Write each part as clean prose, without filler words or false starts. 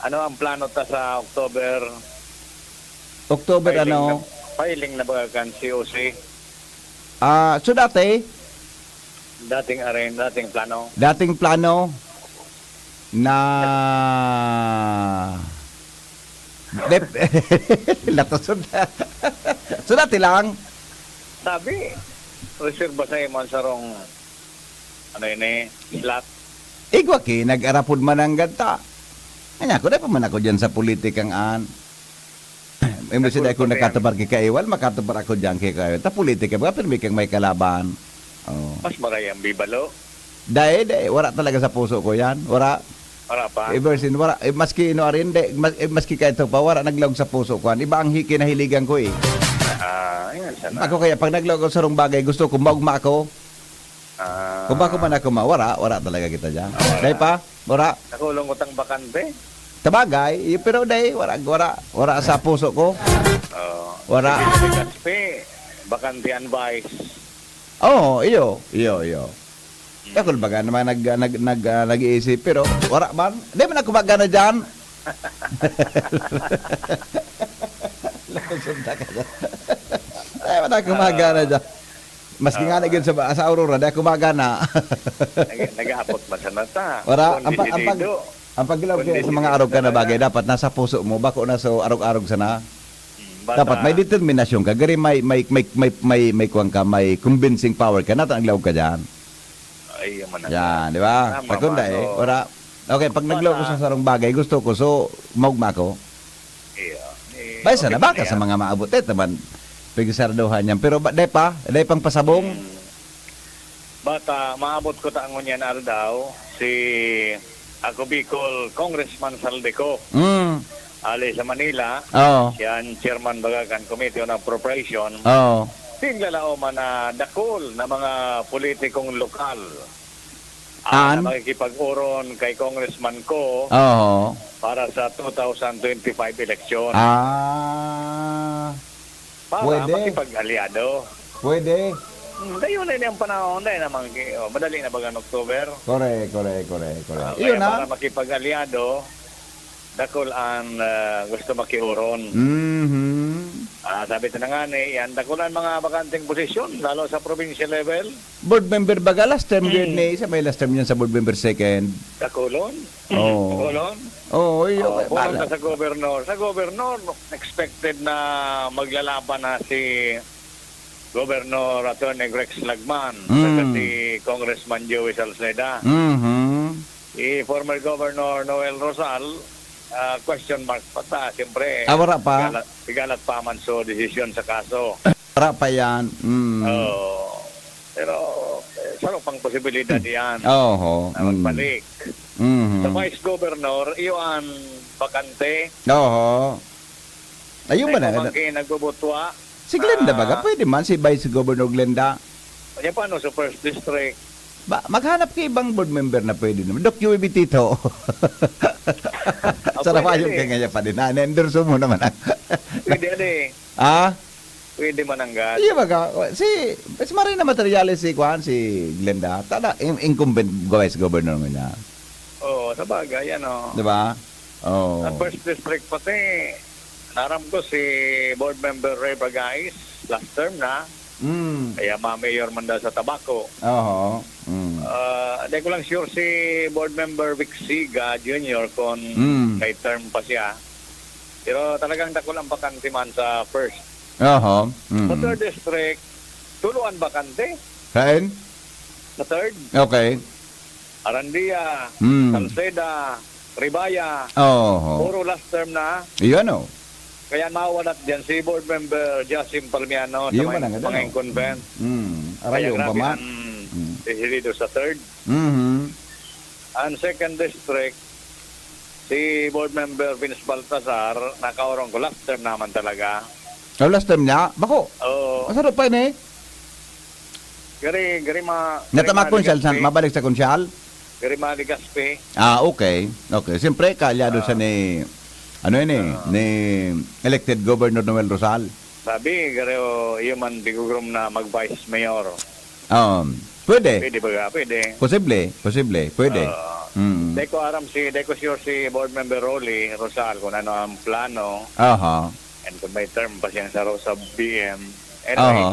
Ano ang plano ta sa October? October Filing na ba kan COC? So dati, Dating plano. dating plano na Natusod na. So dati lang, Sabi, reserve sa imong sarong ano yun slot. igwaki, nag-arapod man ang ganta. Kanya ko, pa man ako dyan sa politikang an. Imbes na ako nakatabar kay Kaiwal, makatabar ako dyan kay Kaiwal. Ta politika, mga pinumi kang may kalaban. Oh. Mas maray ang bibalo. Dahil, wala talaga sa puso ko yan. Wala. Para pa. Ibersin, wala. Maski ino rin, maski kahit ito pa, wala naglawag sa puso ko. Iba ang kinahiligan ko eh. Ayun sana. Ako kaya, pag naglawag ako sa rong bagay, gusto ko maugma ako. Kung bako man ako wala talaga kita dyan. Dahil pa, wala. Nakulong utang bakante. Tabagay, pero dahil, wala sa puso ko. Wala. Kaspe, bakante advice. Oo, iyo. Ako baga naman nag-iisip, pero wala man. Di man ako magana dyan. Lakusunda ka dyan. Di man ako magana dyan. Maski nga na sa Aurora, di ako magana. Nag-aapot man sa nata. Wala, ang paglaw kaya sa mga arog ka na bagay, dapat nasa puso mo, bako na sa arog-arog sana. Dapat may determinasyon ka, gari may kuwang ka, may convincing power ka, natang aglaw ka dyan. Ay, man. Yan, di ba? Pagkunda eh, wala. Okay, pag naglaw ko sa sarong bagay, gusto ko, so, maugma ko. Bay sana, baka sa mga maabot, naman, pigisarduhan yan. Pero dahil pang pasabong. Bata, maabot ko taangon yan daw, si ako Bicol, Congressman Saldeco. Ali sa Manila, yan chairman bagakan Committee on Appropriation. Tinglalao man na dakol na mga politikong lokal. Na makikipag-uron kay Congressman ko para sa 2025 election. Para pwede. makipag-aliado. Pwede. Dayon na yung panahon, dahil naman, madali na bagang October. Correct. Kaya para makipag-aliado, dakol ang gusto makiuron. Sabi ito na nga yan, dakulan mga bakanting posisyon, lalo sa provincial level. Board member baga, last term yun isa may last term yun sa board member second. Dakulon? Oo. Dakulon? Oo, Pumunta sa governor. Sa governor, expected na maglalaban na si Governor Atty. Rex Lagman, saka si Congressman Joey Salceda. Si former Governor Noel Rosal, question mark pa ta. Siyempre, wala pa. Pigalat pa man so decision sa kaso. Wala pa yan. Pero, sarap pang posibilidad yan. Na magbalik. Sa Vice Governor, iyon bakante. Ayun ba na? Nagbubutwa. Si Glenda baga, pwede man si Vice Governor Glenda. Kanya paano sa first district? Maghanap kay ibang board member na pwede naman. Dok UAB Tito. Sarap ayun ka ngayon pa din. Na-endorso mo naman. Pwede. Pwede man ang gas. Iya baga, si Marina Materiales si Glenda. Tada, incumbent Vice Governor mo niya. Sa bagay, Diba? Sa first district pati, naram ko si board member Ray Bagais, last term na. Kaya ma-mayor man daw sa Tabaco. Hindi ko lang sure si board member Vic Siga Jr. kung may term pa siya. Pero talagang dakol ang bakante man sa first. Sa third district, tuluan bakante. Kain? Sa third, Okay. Arandia, Salceda, Ribaya. Puro last term na. Iyon Kaya mawalat dyan si board member Jasim Palmiano sa mga incumbent. Arayo pa man. Dito sa third. Ang second district, si board member Vince Baltasar, nakaurong ko last term naman talaga. Last term niya? Bako? Masarap pa yun eh. Gari Natama konsyal, mabalik sa konsyal? Gari Maligaspi. Okay. Siyempre, kalyado siya ni ni elected Governor Noel Rosal. Sabi, gari man bigugrom na mag-vice mayor. Pwede. Pwede ba? Pwede. Posible. Pwede. Deko aram deko sure si Board Member Rolly Rosal kung ano ang plano Aha. and kung may term pa siya sa BM. Anyway,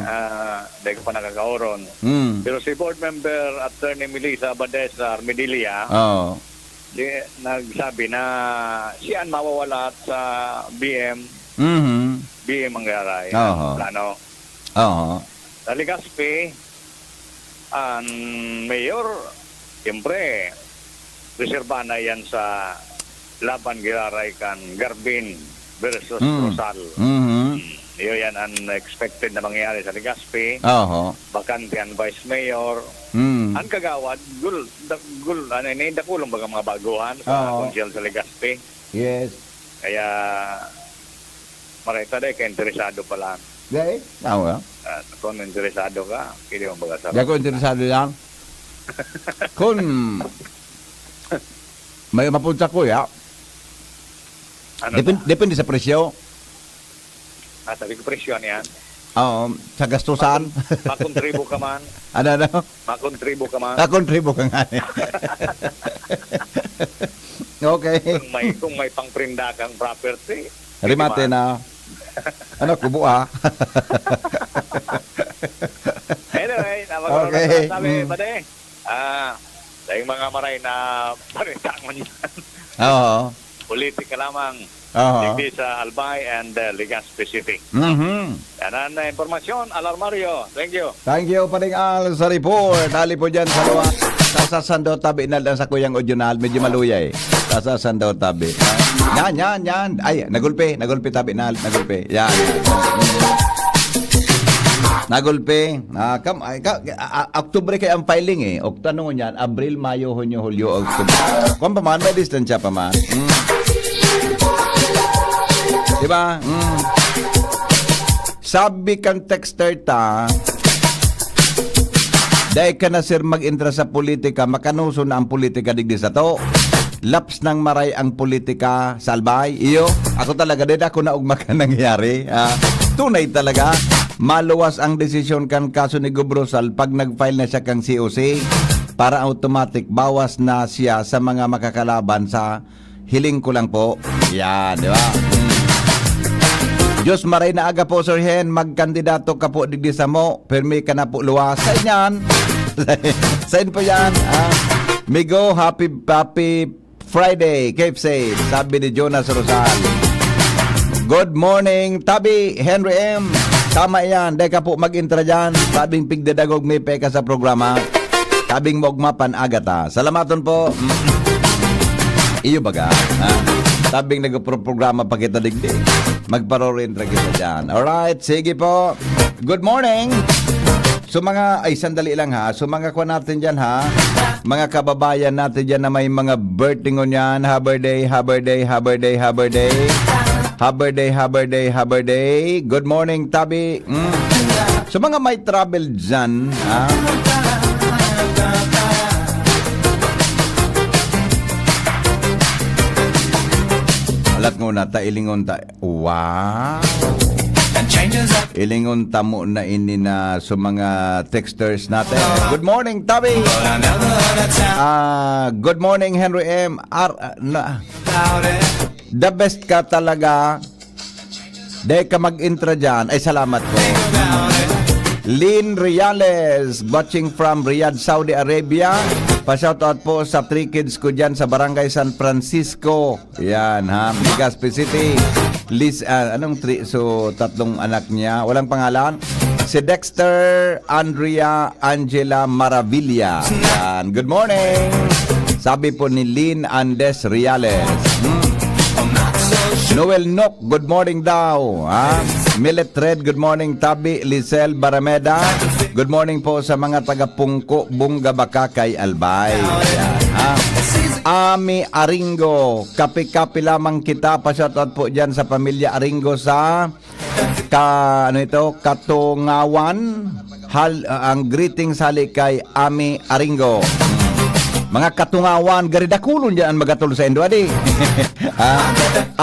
deko pa nakakauron. Pero si Board Member Attorney Melissa Badesa Armedilia, nagsabi na siya ang mawawala sa BM. BM ang garay. Plano. Sa Legazpi, ang mayor, siyempre, reserva na yan sa laban giraray kan Garbin versus Rosal. Iyo yan ang expected na mangyari sa Legazpi. Bakante ang vice mayor. Ang kagawad, dakulong baga mga baguhan sa konsyel sa Legazpi. Yes. Kaya, marita kaya interesado pa lang. Gay? Tama. Kung interesado ka, pili mo baga sa... Di ako interesado lang. Kung may mapunta ko, ya. Depende sa presyo. Sabi ko presyo yan. Sa gastusan. Makontribo ka man. Ano? Makontribo ka man. Makontribo ka nga. Okay. Kung may pangprinda kang property. Rimate na. Ano, kubo Anyway, okay. Sabi ba de? Dahil mga maray na paritangon yan. Politika lamang. Digdi sa Albay and Legazpi City. Yan ang informasyon, Alarmario. Thank you. Thank you pa rin Al sa report. Hali po dyan sa luwa. Sasasando tabi na lang sa kuyang Odyonal. Medyo maluya eh. Sasasando tabi. Yan. Ay, nagulpi tabi na. Nagulpi. Yan. Nagulpi. Oktubre kay ang filing eh. Tanong yan. Abril, Mayo, Hunyo, Hulyo, Oktubre. Kung pa man, may distansya pa man. Diba? Sabi kang texter ta, dahil ka na sir mag-intra sa politika, makanuso na ang politika digdi sa to. Laps ng maray ang politika sa Albay. Iyo, ako talaga, dahil ako na ugma ka nangyari. Tunay talaga, maluwas ang desisyon kan kaso ni Gubrosal pag nag-file na siya kang COC para automatic bawas na siya sa mga makakalaban sa hiling ko lang po. Yan, di ba? Diyos maray na aga po, Sir Hen, magkandidato ka po digdi sa mo. Permi ka na po luwas. Sain yan. Sain po yan. Migo, happy Friday. Keep safe. Sabi ni Jonas Rosal. Good morning, Tabi, Henry M. Tama yan. Dahil ka po mag-intra dyan. Sabing pigdadagog may peka sa programa. Sabing mogmapan agata. Salamaton po. Iyo baga. Sabing nagpo-programa pa kita digdi. Magparo-rin kita dyan. Alright, sige po. Good morning. So mga, sandali lang ha. So mga kwa natin dyan ha. Mga kababayan natin dyan na may mga birthday ngon yan. Happy day. Good morning, Tabi. So mga may travel dyan ha. Alat nguna ta ilingon ta. Wow. Ilingon ta mo na ini na sa mga texters natin. Good morning, Tabi. Good morning, Henry M. The best ka talaga. Dahil ka mag-intra dyan. Ay, salamat po. Lynn Reales, watching from Riyadh, Saudi Arabia. Pa-shoutout po sa 3 kids ko dyan sa Barangay San Francisco. Yan ha, Legazpi City. Liz, so 3 anak niya. Walang pangalan. Si Dexter Andrea Angela Maravilla. Yan, good morning. Sabi po ni Lynn Andes Reales. Noel Nock, good morning daw. Millet Red, good morning. Tabi Lisel Barameda, good morning po sa mga taga-Pungko, Bunga Bakakay, Albay. Ami Aringo, kapi-kapi lamang kita. Pa-shoutout po dyan sa pamilya Aringo sa Katungawan. Ang greetings hali kay Ami Aringo. Mga katungawan, garidakulon dyan magatul sa Indo, adi.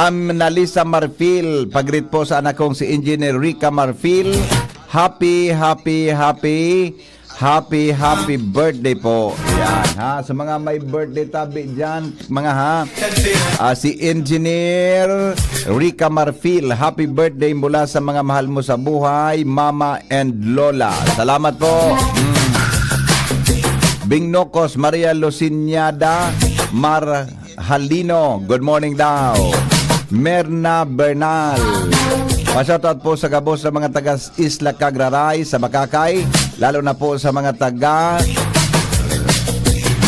Nalisa Marfil, pagrit po sa anak kong si Engineer Rica Marfil. Happy Happy birthday po. Yan ha. Sa mga may birthday tabi dyan, mga ha. Si Engineer Rica Marfil, happy birthday mula sa mga mahal mo sa buhay, Mama and Lola. Salamat po. Bing Nocos, Maria Luciñada Marhalino, good morning daw. Merna Bernal, pa-shoutout po sa gabos sa mga taga Isla Cagraray sa Bakakay, lalo na po sa mga taga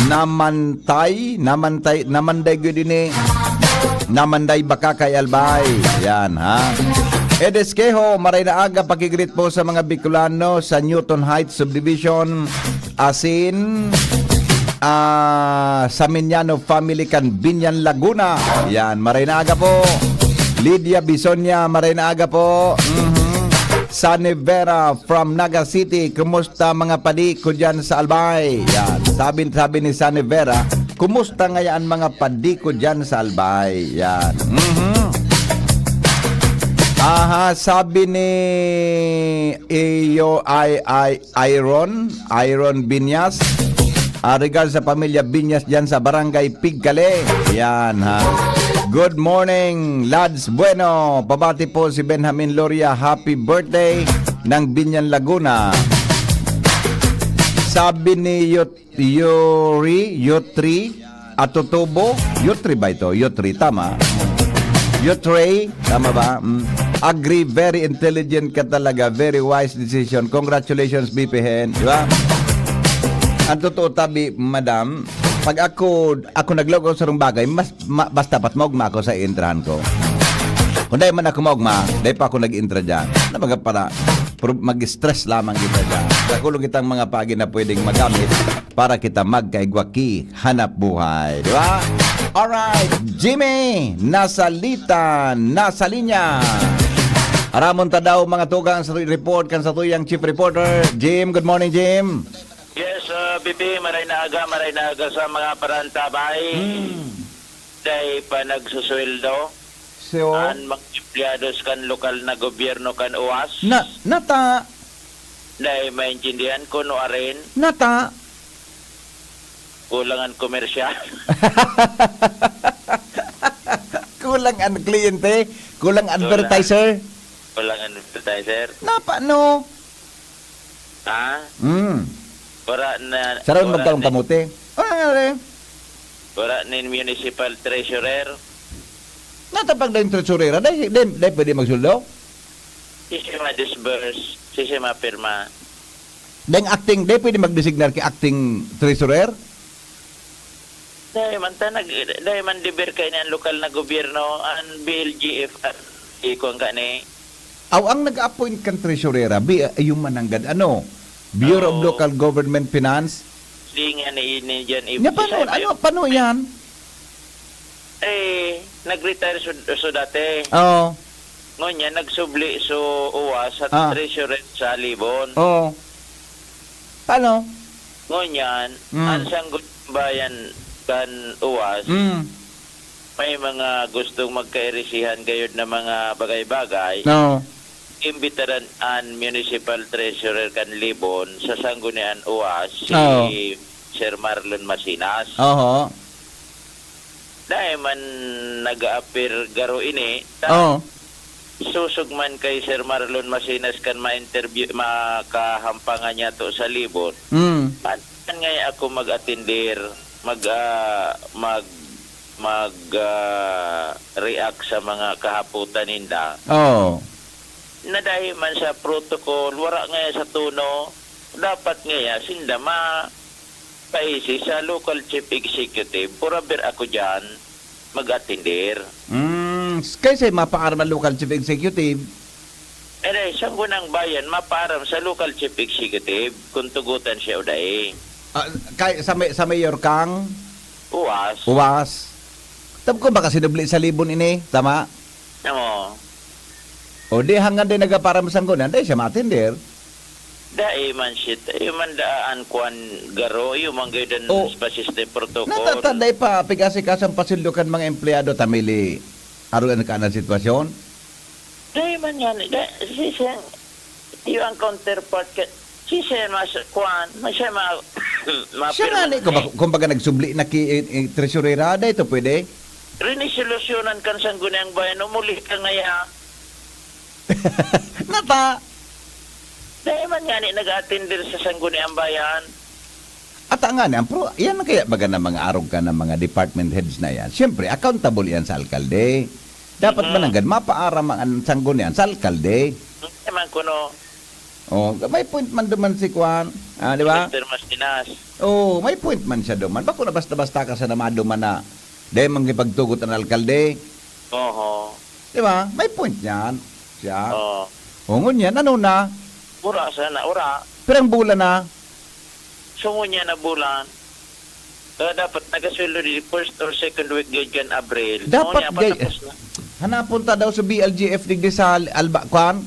Namanday Gudini, Namanday Bakakay Albay. Yan ha. Edesquejo, maray na aga pakigrit po sa mga Bicolano sa Newton Heights Subdivision, Asin, sa Minyano Family Binyan Laguna. Yan, maray na aga po. Lydia Bisonia, maray na aga po. Sunny Vera from Naga City, kumusta mga padi ko dyan sa Albay? Yan, sabi ni Sunny Vera, kumusta ngayon mga padi ko dyan sa Albay? Yan. Sabi ni Iron Binyas, regard sa pamilya Binyas dyan sa Barangay Pigkale. Yan ha. Good morning, lads. Bueno, pabati po si Benjamin Loria. Happy birthday ng Binyan Laguna. Sabi ni Yotri Atutubo. Yotri ba ito? Yotri, tama. Yotri, tama ba? Agree, very intelligent ka talaga. Very wise decision. Congratulations, BPN. Di ba? Ang totoo tabi, madam, pag ako naglogo sa rong bagay, basta pat maugma ako sa intrahan ko. Kung dahil man ako maugma, dahil pa ako nag-intra dyan, na para mag-stress lamang kita dyan. Nakulong kitang mga pagi na pwedeng magamit para kita magkaigwaki, hanap buhay. Di ba? Alright, Jimmy, nasa linya. Aramon ta daw mga tugang sa report kan sa tuyang chief reporter. Jim, good morning, Jim. Yes, BP, maray na aga sa mga parantabay. Dahil pa nagsusweldo. So, Ang mga empleados kan lokal na gobyerno kan uwas. nata, Dahil maintindihan ko no arin, nata. kulangan komersyal. Kulang ang kliyente, kulang advertiser. Kulangan advertiser. Napa, no? Ha? Para na... Saraw magkalong kamuti. Para ni municipal treasurer. Natapag na yung tresurera. Dahil pwede magsuldo. Sisi ma-disburse. Sisi ma-pirma. Dahil acting, dahil pwede mag-designar kay acting treasurer. Dahil man dibir kayo ng lokal na gobyerno ang BLGF at ikong ka ni. Aw, ang nag-appoint kang tresurera, yung mananggad, Bureau of Local Government Finance. Di nga ni dyan. Paano yan? Nag-retire so dati. Oo. Ngonya, nagsubli so uwas at treasurer sa Libon. Oo. Paano? Ngunyan, ang sanggot bayan kan uwas, may mga gustong magkairisihan gayod na mga bagay-bagay. No. Imbitaran an municipal treasurer kan Libon sa sanggunian uwas si Sir Marlon Masinas. Oo. Dahil man nag-a-appear garo ini, susugman kay Sir Marlon Masinas kan ma-interview, makahampangan niya to sa Libon. Pan ngay ako mag-attendir, react sa mga kahaputan ninda. Na dahil man sa protocol, wala nga sa tuno, dapat nga sinda paisi sa local chief executive, purabir ako dyan, mag-attendir. Kasi mapaaram ang local chief executive. Siyang gunang bayan, mapaaram sa local chief executive, kung tugutan siya o dahi. Sa mayor kang? Uwas. Tab ko baka sinubli sa Libon ini, tama? Oo. O di hanggang din nagaparam sa gunan, dahil siya matindir. Dahil man siya, yung mandaan kuan garo, yung mga ganyan spasiste protocol. Natatanday pa, pigasi-kasang pasindukan mga empleyado tamili. Aruan ka na sitwasyon? Dahil man yan, yung ang counterpart, Si Sir Mas Kwan, siya Siya nga ni, kumbaga nagsubli na tresurera, da ito pwede? Rinisolusyonan kan sangguniang bayan, umuli ka ngaya. Nata! Dahil man nga ni nag-attendir sa sangguniang bayan. At ang nga pro, yan na kaya baga na mga arog ka ng mga department heads na yan. Siyempre, accountable yan sa alkalde. Dapat mananggan, mapaaram ang sanggunian sa alkalde. Eman ko no, Oh, may point man duman si Kwan. Ah, di ba? Mr. Mastinas. Oh, may point man siya duman. Bako na basta-basta ka sa namado man na dahil manggipagtugot ang alkalde. Oo. Di ba? May point yan. Siya. Oo. O ngunyan, ano na? Ura sana, ura. Pirang bulan na. Sungunya na bulan. Dapat nagasweldo di first or second week gan Abril. Dapat, Sungunya, gay. patapos na. Hanapunta daw sa BLGF digdi sa Alba Kwan.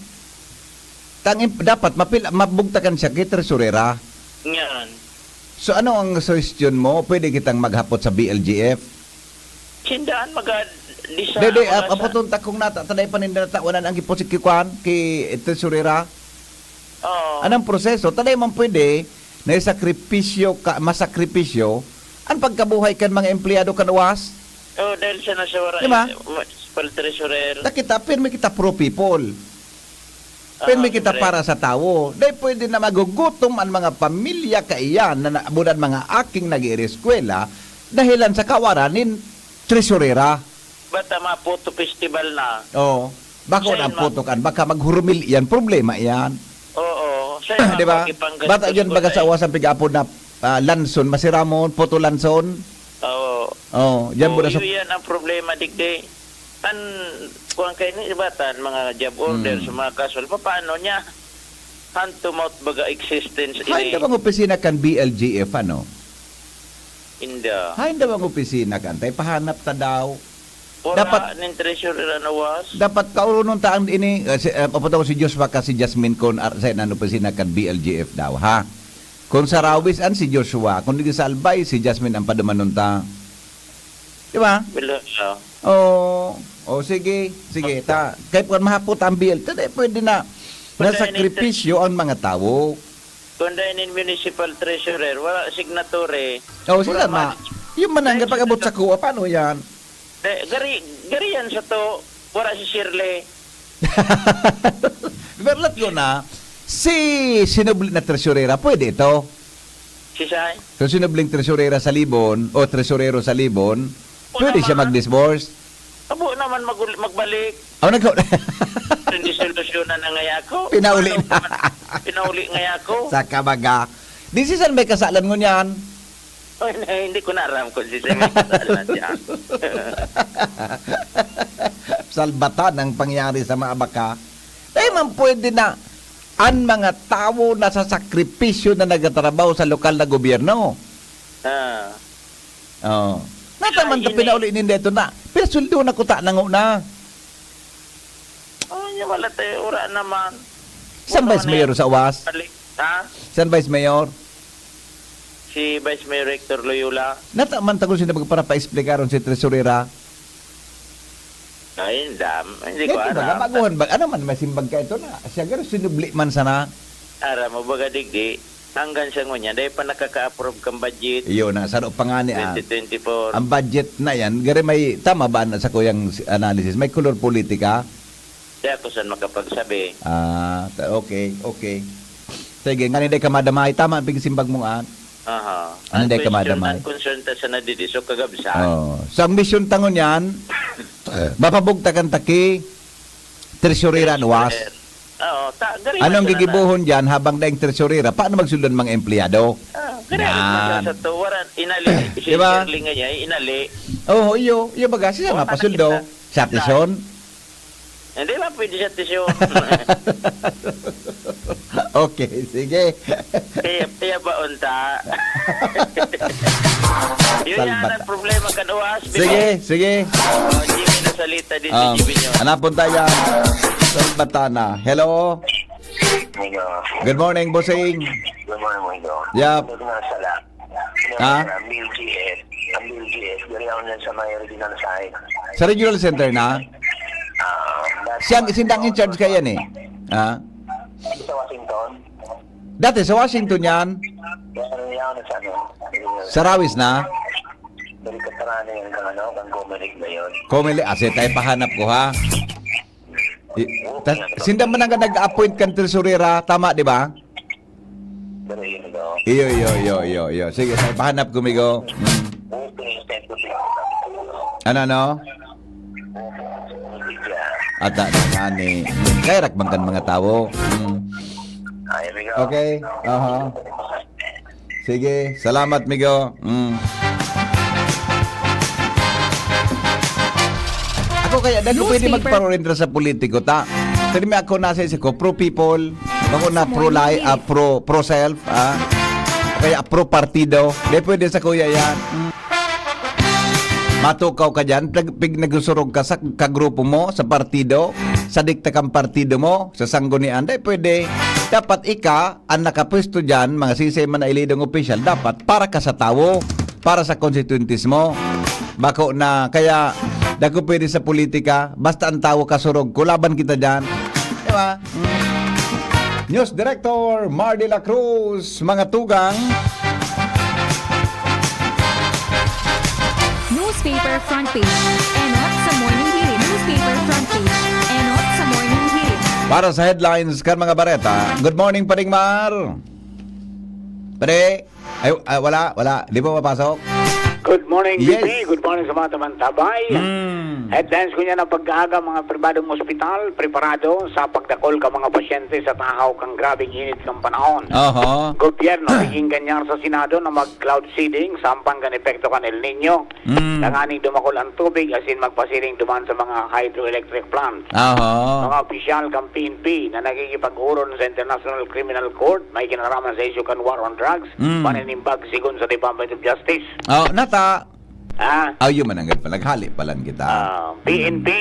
Dapat mabugtakan siya kay tresurera. Yan. So ano ang suggestion mo? Pwede kitang maghapot sa BLGF? Sindaan mag-disa. Dede, apatunta kong taday paninatawanan ang kipusikikuan kay tresurera. Oo. Anong proseso? Taday man pwede na isakripisyo masakripisyo ang pagkabuhay kan mga empleyado kanuwas. Oh, dahil siya nasa wara. Diba? Treasurer. Kita, pirmi kita pro people. Pirmi kita para sa tao. Dahil pwede na magugutom ang mga pamilya kaiyan na naabudan mga aking nag-ireskwela dahilan sa kawaranin tresurera. Bata maputo festival na. Oo. Bako na putukan. Baka maghurumil yan. Problema yan. Oo. Siya Di ba? Bata yun baga sa awasan pig-apod na lanson, masiramon, puto lanson. Oo. Oh, yan mo na sa... Yan ang problema, digdi. Kung kayo ni ibatan, mga job order sa mga kaswal, paano niya? Hand to mouth baga existence Hain ini. daw ang opisina kan BLGF, ano? Inda. Hain daw ang opisina kan. Tay pahanap ta daw. Ora Dapat- nin treasurer na was. Dapat kaulunong taan ini, papunta ko si Joshua ka si Jasmine kon sa ang opisina kan BLGF daw, ha? Kung sa Rawis an si Joshua, kung di sa Albay, si Jasmine ang padumanon ta. Di ba? Bilo. Oh, sige. Ta. Kahit kung mahapot ang BL, taday pwede na nasakripisyo ang mga tao. Kung dahil nin municipal treasurer, wala signatory. Oh, sila ma. Yung mananggan pag-abot sa kuwa, paano yan? Gari yan sa to. Wala si Shirley. Berlat ko na, si sinubli na tresurera, pwede ito. Si Sai. So sinubling tresurera sa Libon, o tresurero sa Libon, pwede siya naman. mag-disburse. Abo naman magbalik. Oh, Hindi solusyonan na ngaya ko. Pinauli Ano na. pa man? Pinauli ngaya ko. Sa kabaga. Di si San may kasalan mo niyan. Oy, hindi ko na aram kung si Sai may kasalan dyan. Salbatan ang pangyari sa mga baka. Dahil man pwede na ang mga tao na sa sakripisyo na nagtatrabaho sa lokal na gobyerno. Ah. Oh. Nataman ta Ay, pinauli ni dito na. Pero suldo na ko ta nanguna. Oh, yung wala tayo ura naman. San Vice Mayor sa UAS? Balik. Ha? San Vice Mayor? Si Vice Mayor Rector Loyola. Nataman ta ko siya para pa-explikaron si Tresurera. Ay, hindi ko Kaya baga, aram. baguhan ba? Ano man, masimbag ka ito na. Siya gano'n sinubli man sana. Aram mo baga digdi. Hanggang sa ngunya, dahil pa nakaka-approve kang budget. Iyo na, sa pa nga ni 2024. ang budget na yan, gari may, tama ba na sa kuyang analysis? May color politika? Kaya ako saan makapagsabi. Okay. Sige, nga hindi ka madamay. Tama ang pigsimbag mong Aha. Ano hindi ka madamay? Ang concern ta sa nadidiso kagabsa. Oh. So, ang mission tangon yan, mapabugtakan taki, tresurera nuwas. Oo, gari Anong man siya gigibuhon dyan habang daing tresurera? Paano magsuldan mga empleyado? Gari Yan. man siya sa to. Waran, inali. Si Diba? Shirley nga niya, inali. Oh, iyo baga siya Oh, mapasuldo. nakita. Sa tison. Hindi lang pwede siya tisyo. Okay, sige. Kaya ba unta? Yun yan Salbat. ang problema kanuwas. Sige. Jimmy na salita din si Jimmy nyo. Hanapon tayo. Salbatana. Hello. Good morning, bossing. Good morning, Moido. Yup. Nagsala. Ha? Ang BLGF, gari ako yan sa may original side. Sa regional center na? Siyang in charge kaya eh. Ha? Sa Washington. Dati sa Washington yan. Kaya yan sa ano. Sa Rawis na. Balik ka tarani yung kang Comelec na yun. Komili, ase tayo pahanap ko ha. Sinda man nga nag-appoint kan tresurera, tama di ba? Pero yun daw. Iyo. Sige, tayo pahanap kumigo. Ano? Ata na ani. Kaya rakbangkan mga tao. Ay, amigo. Okay. Aha. Sige, salamat migo. Ako kaya dago pwede Newspaper. magparorendra sa politiko ta. Pero may ako nasa isip ko pro people, ako na pro life, pro self, kaya pro partido. Di pwede sa kuya yan. Matukaw ka dyan, pag nagsusurog ka sa kagrupo mo, sa partido, sa dikta kang partido mo, sa sanggunian, di pwede. Dapat ika, ang nakapwesto dyan, mga sisay man na ilidong official, dapat para ka sa tao, para sa constituencies mo. Bako na, kaya, dago pwede sa politika, basta ang tao kasurog, kulaban kita dyan. Di ba? News Director Mar de la Cruz, mga tugang. Newspaper front page. Enot sa morning hirit. Newspaper front page. Enot sa morning hirit. Para sa headlines kan mga bareta. Good morning, Paring Mar. Pare, wala. Di ba mapasok? Good morning, Yes. DP. Good morning sa mga tamantabay. Headlines ko niya ng pag-aaga mga pribadong ospital, preparado sa pagdakol ka mga pasyente sa tahaw kang grabing init ng panahon. Oho. Gobyerno, naging ganyan sa Senado na mag-cloud seeding, sampang kan epekto kan El Nino. Nanganing dumakol ang tubig, as in magpasiring duman sa mga hydroelectric plants. Oho. Mga opisyal kang PNP na nagkikipag-uron sa International Criminal Court, may kinaraman sa issue kan war on drugs, paninimbag sigon sa Department of Justice. Oh, nata. Ah, Man ang palaghali palang kita. PNP,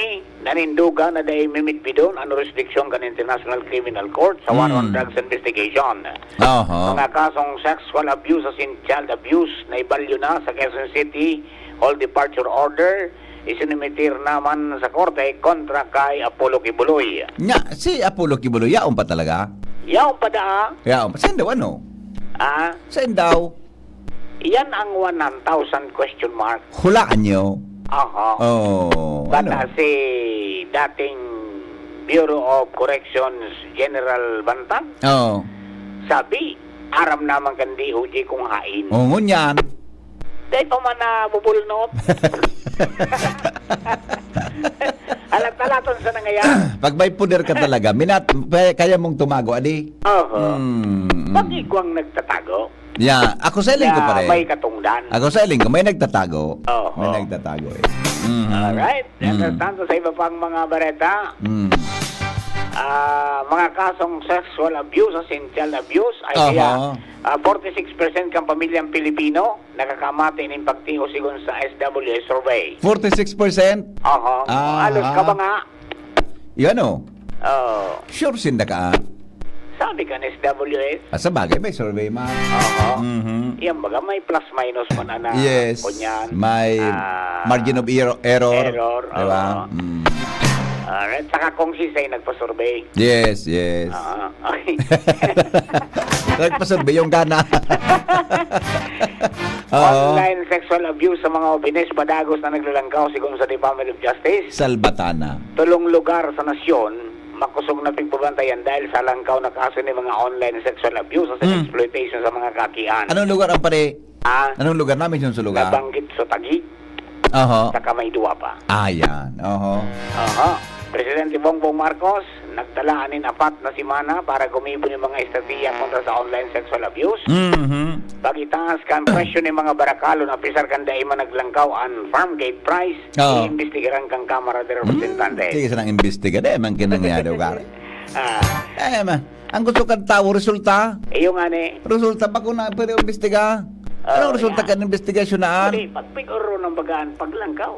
naninduga na dahil mimitbidon ang jurisdiction kan International Criminal Court sa war on drugs investigation. Oho. Mga kasong sexual abuse as in child abuse na ibalyo na sa Quezon City, all departure order, isinimitir naman sa korte kontra kay Apollo Kibuloy. Nya, si Apollo Kibuloy, yaon pa talaga? Yaw pa daa, Yaon pa. Saan daw ano? Saan daw? yan ang 100,000 question mark. Hulaan nyo. Aha. Oh, Bata ano? si dating Bureau of Corrections General Bantag, Oh. sabi, aram naman kandi uji kung hain. Oh, ngunyan. Dahil pa man na bubulnot. Alat-alaton sa nangayan. Pag may puder ka talaga, kaya mong tumago, adi? Oho. Mm. Pag-igwang nagtatago, Yeah, ako sa iling ko na pare. may katungdan. Ako sa iling ko, may nagtatago. Oo. May nagtatago eh. Mhm. Alright. Understand sa iba pang mga bareta, Mm. mga kasong sexual abuse as in child abuse ay Aha. kaya 46% kang pamilyang Pilipino nakakamati ng pagtiho sigon sa SWS survey. 46%? Aha. Ah. Alos ka ba nga? Yan o. Oh, Sure sinda ka. sabi ka ng SWS. Sa bagay, may survey man. Aha. Mhm. Yan baga may plus minus man na Yes. kunyan. May margin of error. Error, Diba? oo. Alright. Saka kung sisay nagpa-survey. Yes. Okay. Nagpasurvey yung gana. Oo. Online sexual abuse sa mga obines padagos na naglalangkaw sigon sa Department of Justice. Salbatana. Tulong lugar sa nasyon makusog na pigpabantayan dahil sa langkaw na kaso ni mga online sexual abuse at exploitation sa mga kakian. Anong lugar ang pare? Ah, Anong lugar namin yung sa lugar? nabanggit sa Taguig, Oho. sa Kamay-Duwa pa. Yan. Oho. Aha. Presidente Bongbong Marcos, nagtalaan ng 4 na simana para gumibon yung mga estratiya kontra sa online sexual abuse. Mhm. Pag-itaas kan presyo ng mga barakalo na pisar kan daima naglangkaw ang farm gate price, Oo. iimbestigaran kang Kamara de Representantes. Sige, sanang imbestiga. Man kinangyari lugar. Ah, Man. Ang gusto kang tao, resulta. yung ani, Resulta pa kung na pwede imbestiga. Anong resulta ka ng investigasyon na? hindi, pagpiguro ng bagaan, paglangkaw,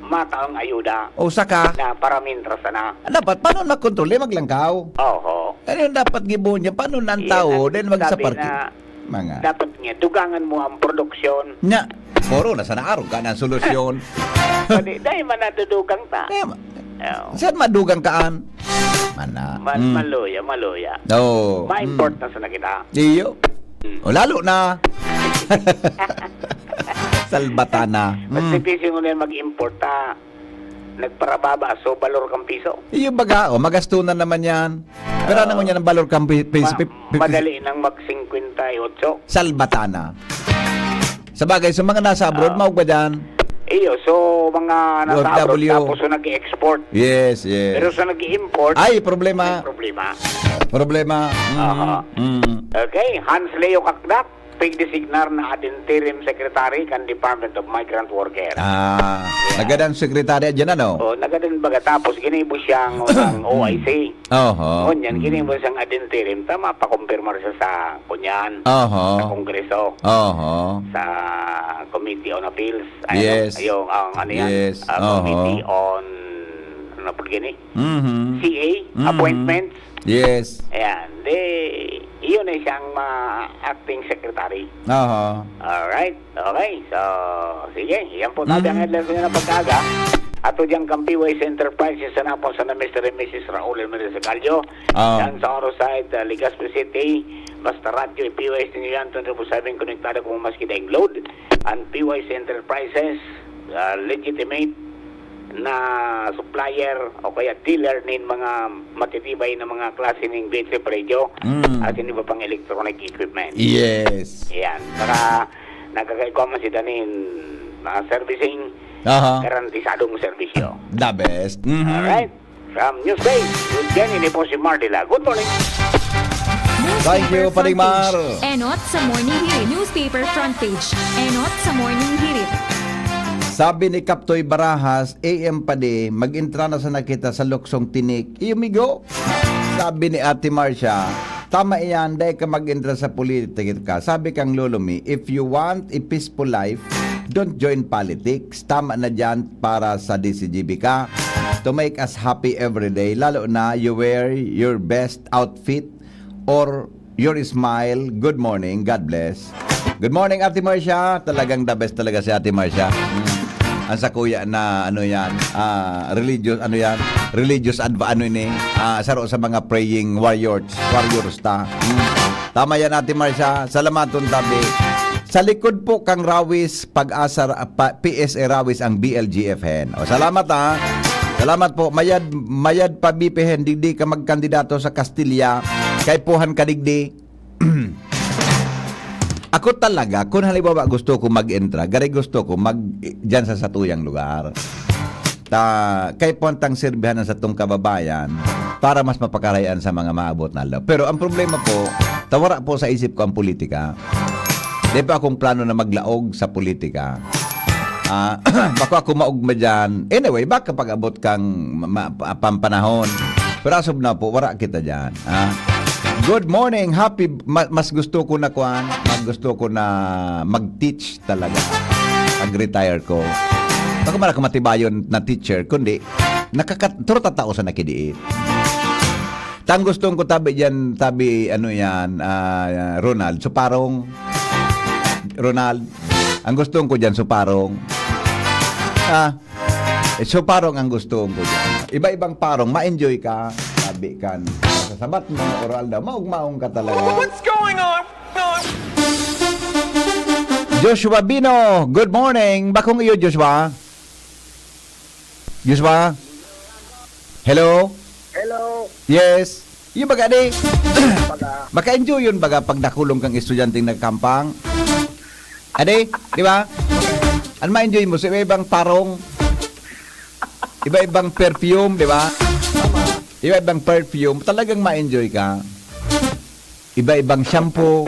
mataong ayuda O saka, na para mintras na. dapat, paano makontrol? Maglangkaw. Oho. Ano yung dapat gibon niya? Paano ng tao? Then mag sa Sabi parking. na, Mga. dapat nga, dugangan mo ang produksyon. Nya. Puro, nasa naarong ka ng solusyon. Dahil man natudugang ta. Eh, Oh. saan madugang kaan? Mana. Maluya. Oo. Ma-import na sa nakita. Iyo. O lalo na. Salbatana. Mas tipising mo na yan mag-import nagparababa so balor kang piso. Iyo baga, magastunan naman yan. Pero ano mo yan ang valor kang Madali nang mag-58. Salbatana. Sa bagay, sa mga nasa abroad, maug ba dyan? Iyo, so mga nasa abroad OFW. tapos so nag-export. Yes. Pero sa nag-import, Ay, problema. problema. Problema. Okay, Hans Leo Kakdak, pigdesignar na ad interim secretary kan Department of Migrant Worker. Nagadang sekretarya dyan, ano? O, nagadan baga tapos ginibo siyang ng OIC. Oho. Kunyan, ginibo siyang ad interim. Tama, pakumpirmar siya sa kunyan. Oho. Sa Kongreso. Oho. Sa Committee on Appeals. Yes. Yung, ano yan? Yes. Committee on, ano po gini? CA, appointments. Yes. Ayan. Iyon ay siyang acting secretary. Oho. Alright. Okay. So, sige. Yan po tabi ang headlines niya na pagkaga. Ato diyang Kampiways Enterprises sa napon sa na Mr. and Mrs. Raul Elmedes Calio. Yan sa Oroside, Legazpi City. Basta radyo, PYS ninyo yan. 24/7 konektado kung mas kita yung load. And PYS Enterprises, legitimate na supplier o kaya dealer nin mga matitibay na mga klase ng basic radio at hindi ba pang electronic equipment. Yes. Yan. Saka nagkakaikuman si Danin servicing, garantisadong servisyo. The best. Alright. From Newsbase, with Jenny ni po si Mardila. Good morning. Thank you, Newspaper front Padigmar. page. Enot sa morning hirit. Newspaper front page. Enot sa morning hirit. Sabi ni Kaptoy Barajas, AM pa di, mag-intra na sa nakita sa luksong tinik. Iyumigo. Sabi ni Ate Marcia, tama iyan, dahil ka mag-intra sa politika. Sabi kang Lolomi, if you want a peaceful life, don't join politics. Tama na dyan para sa DCGB ka. To make us happy every day, lalo na you wear your best outfit or your smile. Good morning, God bless. Good morning, Ate Marcia. Talagang the best talaga si Ate Marcia. Ang sa kuya na ano yan, religious saro sa mga praying warriors ta. Tama yan, Ate Marcia. Salamaton tabi. Sa likod po kang Rawis, Pag-asa PSA Rawis ang BLGFN. O salamat ha. Salamat po. Mayad pa BPN, digdi ka magkandidato sa Castilla. Kay Puhan Kadigdi. Ako talaga, kung halimbawa gusto ko mag-entra, gari gusto ko dyan sa satuyang lugar. Kay pontang sirbihan sa tong kababayan para mas mapakarayaan sa mga maabot na loob. Pero ang problema po, tawara po sa isip ko ang politika. Di ba akong plano na maglaog sa politika? Baka ako maugma dyan. Anyway, baka pag-abot kang pampanahon. Pero asob na po, wala kita dyan. Good morning, happy, mas gusto ko na mag-teach talaga pag-retire ko. Baka mara matibayon na teacher, kundi turo tatao sa nakidiit. Tang gustong ko tabi Ronald, suparong Ronald, ang gustong ko dyan suparong suparong ang gustong ko dyan. Iba-ibang parong, ma-enjoy ka, sabi kan sa sabat mo, oral daw, maung-maung ka talaga. What's going on? Joshua Bino, good morning. Bakong iyo, Joshua? Joshua? Hello? Hello. Yes. Yung baga di. Baga. Maka-enjoy yun baga pag nakulong kang estudyanteng nagkampang. Ade, di ba? Ano ma-enjoy mo? Sa iba-ibang parong, iba-ibang perfume, di ba? Iba-ibang perfume, talagang ma-enjoy ka. Iba-ibang shampoo.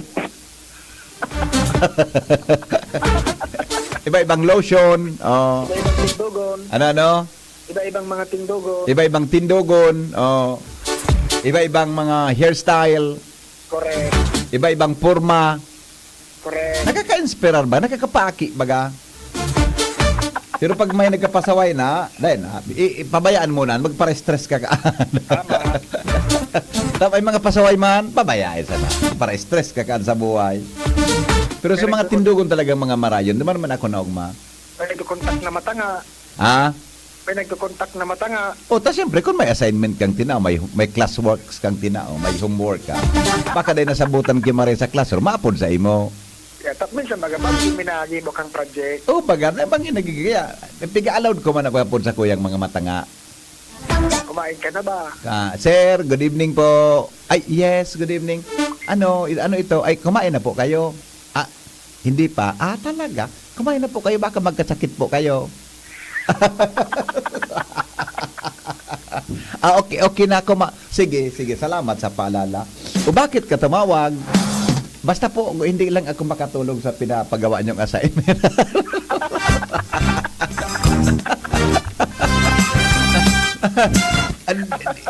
Iba-ibang lotion. Oh. Iba-ibang tindogon. Ano? Iba-ibang mga tindogon. Iba-ibang tindogon. Oh. Iba-ibang mga hairstyle. Correct. Iba-ibang forma. Correct. Nakaka-inspirar ba? Nakakapaki baga? Pero pag may nagkapasaway na, dahil na, pabayaan mo na, magpare-stress ka ka. Tapos mga pasaway man, pabayaan sana. Para-stress ka ka sa buhay. Pero sa mga tindugon talagang mga marayon, naman ako na ugma. Pwede kontak na mata nga. Ha? may nagko-contact na matanga. O, ta siyempre, kung may assignment kang tinao, may classworks kang tinao, may homework ka, baka din nasabutan kimare sa classroom, maapod sa imo. Kaya tapos sa mga bagay, minagi mo kang project. O, baga, na bang inagigaya? Piga-allowed ko man ako apod sa kuyang mga matanga. Kumain ka na ba? Sir, good evening po. Ay, yes, good evening. Ano ito? Ay, kumain na po kayo. Ah, hindi pa. Ah, talaga? Kumain na po kayo, baka magkasakit po kayo. Okay na ako. Sige, salamat sa paalala. O bakit ka tumawag? Basta po, hindi lang ako makatulong sa pinapagawa niyong assignment.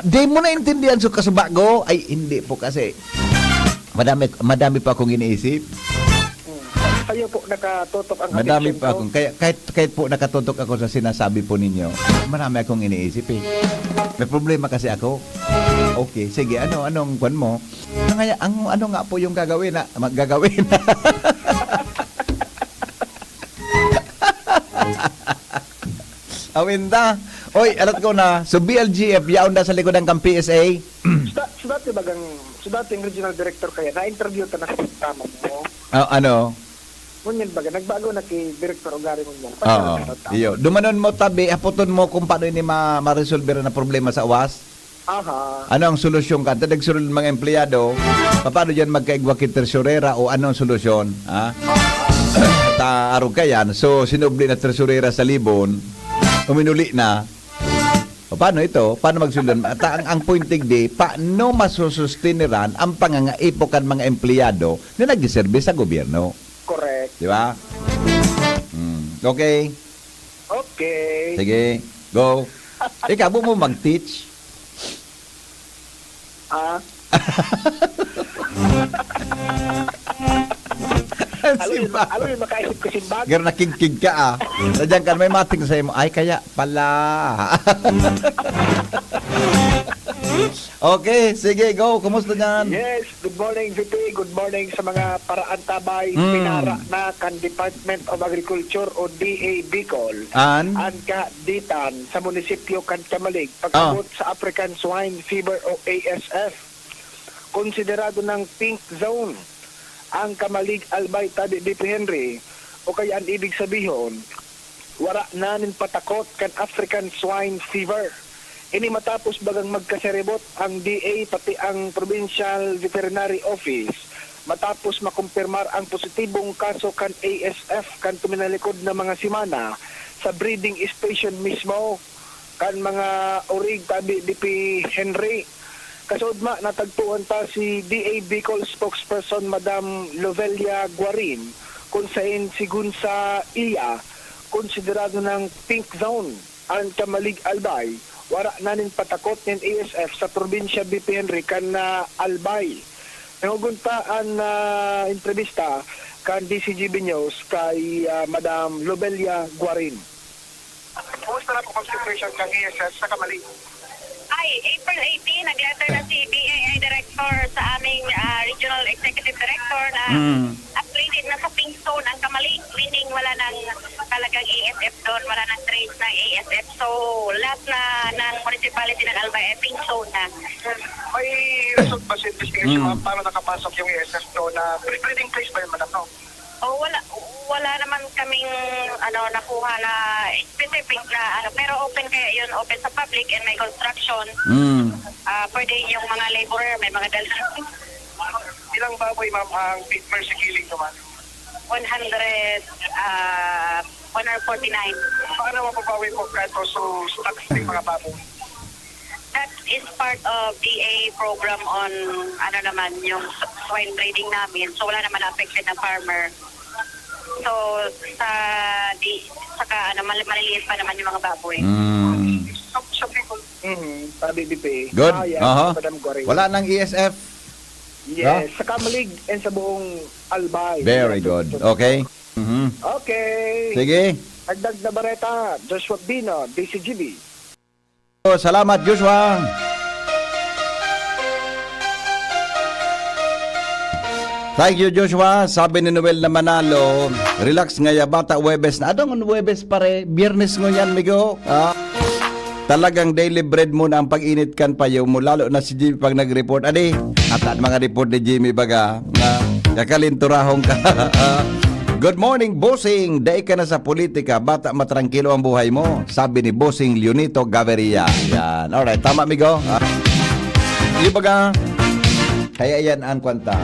Di mo na intindihan so kasubago? Ay, hindi po kasi. Madami pa akong iniisip. Sa'yo po nakatutok ang Madami atensyon pa ko. akong, kahit po nakatutok ako sa sinasabi po ninyo, marami akong iniisip eh. May problema kasi ako. Okay, sige, anong kwan mo? Ano nga po yung gagawin na? Gagawin na. Awinda. Oy, alat ko na. So BLGF, yaon na sa likod ng kang PSA. Sa dating regional director kaya, na-interview ka na sa tama mo. Ano? Ngunyan baga, nagbago na kay Director Ogari mo yan. Oo. Iyo. Dumanon mo tabi, aputon mo kung paano ini ma-resolve na problema sa UAS. Aha. Ano ang solusyon ka? Tadagsunod ng mga empleyado, paano dyan magkaigwa kay tresurera o ano ang solusyon? Ha? Taarog ka yan. So, sinubli na tresurera sa libon, uminuli na. O, paano ito? Paano magsulun? At ang pointing day, paano masusustiniran ang pangangaipokan mga empleyado na nag-service sa gobyerno? Correct. Di ba? Okay. Okay. Sige. Go. Ikaw mo mag-teach. Ah. Alam mo makaisip ko simbag? Pero nakingkig ka ah. Sadyan ka, may mating sa mo. Ay, kaya pala. Okay, sige, go. Kumusta dyan? Yes, good morning VP, good morning sa mga paraan tabay pinara na kan Department of Agriculture o DA Bicol. An? Ka Ditan sa munisipyo kan Kamalig pagkabot sa African Swine Fever o ASF. Konsiderado ng pink zone ang Kamalig Albay tabi BP Henry o kaya ang ibig sabihin wara nanin patakot kan African Swine Fever. Ini matapos bagang magkaserebot ang DA pati ang Provincial Veterinary Office matapos makumpirmar ang positibong kaso kan ASF kan tuminalikod na mga simana sa breeding station mismo kan mga orig tabi DP Henry. Kasudma natagpuan ta si DA Bicol spokesperson Madam Lovelia Guarin kung saan sigun sa iya konsiderado ng pink zone ang Kamalig Albay wara nanin patakot ng ASF sa probinsya BP Henry kan Albay. Nanguguntaan na entrevista kan DCGB News kay Madam Lobelia Guarin. Kumusta na po ang situation ng ASF sa Kamalig? Ay, April 18, nag-letter na si BAI Director sa aming Regional Executive Director na upgraded na sa pink zone ang Kamalig, meaning wala nang talagang ASF doon, wala nang trace ng ASF. So, lahat na ng municipality ng Albay ay pink zone na. May result ba sa investigation paano nakapasok yung ASF doon na breeding place ba yun, madam, no? Oh, wala naman kaming nakuha na specific na pero open kaya yun, open sa public and may construction. Pwede yung mga laborer, may mga dalhin. Ilang baboy, ma'am, ang pig per sa killing naman? 149. Paano mapapawi po kato so stocks ng mga baboy? That is part of DA program on yung swine breeding namin. So wala naman affected na farmer. So maliliit pa naman yung mga baboy. Sa people. Sabi BP. Good. Yes, Madam Guarin. Wala nang ESF. Yes, sa Kamalig and sa buong Albay. Very good. Okay. Okay. Sige. Agdag na bareta, Joshua Bino, DCGB. Salamat, Joshua. Thank you, Joshua. Sabi ni Noel na Manalo, relax nga ya bata, Webes na. Adong Webes pare, Biyernes ngo yan, migo. Talagang daily bread mo na ang pag-init kan pa mo, lalo na si Jimmy pag nag-report. Adi, at mga report ni Jimmy baga, na kakalinturahong ka. Good morning, Bossing. Day ka na sa politika, bata matrangkilo ang buhay mo. Sabi ni Bossing Leonito Gaviria. Yan. Alright, tama, amigo. Yung baga, kaya yan ang kwanta.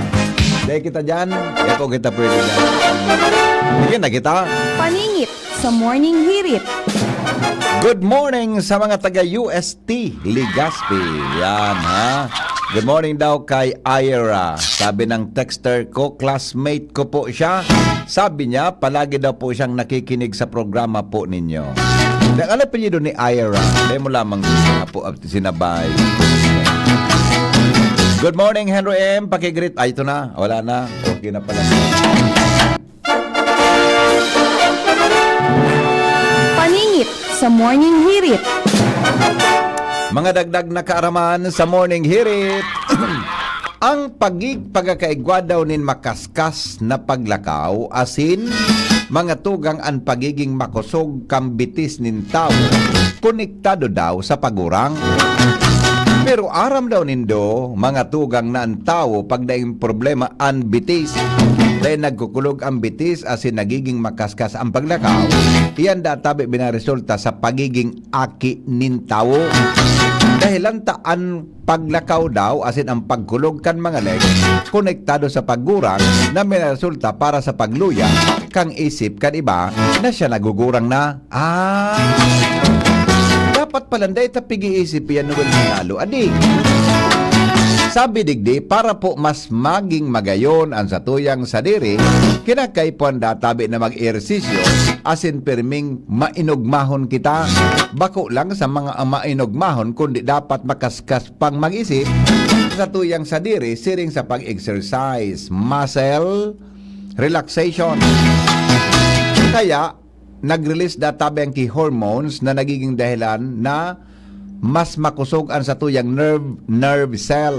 Day kita dyan, ito kita pwede dyan. Sige na kita. Paningit sa morning hirit. Good morning sa mga taga-UST Legazpi. Yan, ha? Good morning daw kay Ira. Sabi ng texter ko, classmate ko po siya. Sabi niya, palagi daw po siyang nakikinig sa programa po ninyo. Ano apelyido ni Ira? Hindi mo lamang po sinabay. Good morning, Henry M. Pakigreet. Ay, ito na. Wala na. Okay na pala. Paningit sa morning hirit. Mga dagdag na kaaraman sa morning hirit. Ang pagkakaigwa daw nin makaskas na paglakaw asin mga tugang ang pagiging makusog kambitis nin tao konektado daw sa pagurang. Pero aram daw nindo mga tugang na ang tao pagdaing problema ang bitis. Dahil nagkukulog ang bitis asin nagiging makaskas ang paglakaw, iyan databi binaresulta sa pagiging aki nin tao. Dahil lantaan paglakaw daw asin ang pagkulog kan mga leg konektado sa paggurang na minaresulta para sa pagluya kang isip kan iba na siya nagugurang na. Dapat palanday tapig-iisip yan nung lalo. Adik. Sabi digdi, para po mas maging magayon ang satuyang sadiri, kinakay po ang databi na mag-ersisyo asin perming mainugmahon kita. Bako lang sa mga mainugmahon kundi dapat makaskas pang mag-isip sa tuyang sadiri siring sa pag-exercise, muscle, relaxation. Kaya, nag-release databi ang key hormones na nagiging dahilan na mas makusog ang sa tuyang nerve cell.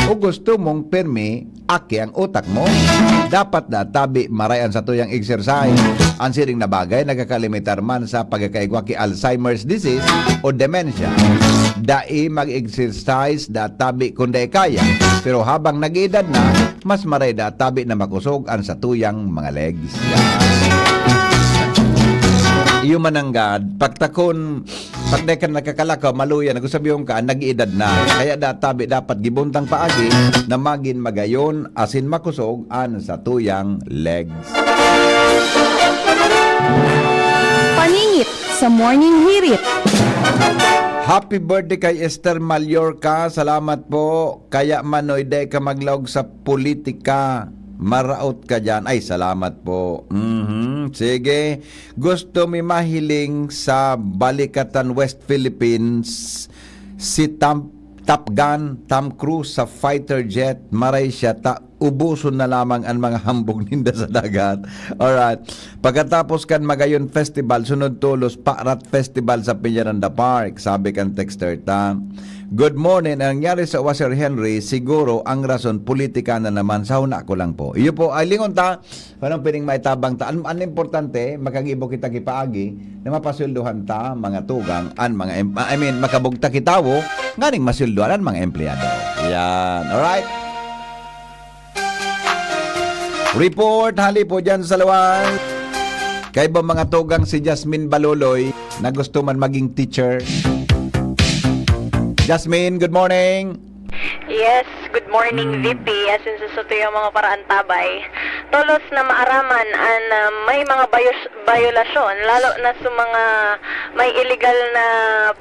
O gusto mong permi aki ang utak mo, dapat na tabi maray ang sa tuyang exercise. Ang siring na bagay nagkakalimitar man sa pagkakaigwa ki Alzheimer's disease o dementia. Dai mag-exercise databi kundi kaya, pero habang nag-edad na, mas maray databi na makusog ang sa tuyang mga legs. Iyo mananggad, pagtakon, pagday ka nakakalakaw, maluyan, nagsabiyon ka, nag-iedad na. Kaya databi dapat gibuntang paagi na magin magayon asin makusog an sa tuyang legs. Paningit sa morning hirit. Happy birthday kay Esther Mallorca. Salamat po. Kaya manoy day ka maglawg sa politika. Maraot ka dyan. Ay, salamat po. Sige. Gusto mi mahiling sa Balikatan, West Philippines si Top Gun, Tom Cruise sa fighter jet. Maray siya ubuson na lamang ang mga hambog ninda sa dagat. Alright. Pagkatapos kan Magayon Festival, sunod tulos Parat Festival sa Piñaranda Park. Sabi kan texter ta. Good morning. Ang nangyari sa Wasser Henry, siguro ang rason politika na naman. Sa huna ko lang po. Iyo po, ay lingon ta. Anong pining maitabang ta? Ang importante, makagibo kita kipaagi na mapasilduhan ta, mga tugang, ang mga, makabugta kitawo, nganing masilduhan ang mga empleyado. Yan. Alright. Report, hali po dyan sa luwan. Kaya ba mga tugang si Jasmine Baloloy na gusto man maging teacher? Jasmine, good morning. Yes, good morning VP. Asin sa suto yung mga paraan tabay. Tolos na maaraman an may mga violasyon, lalo na sa mga may illegal na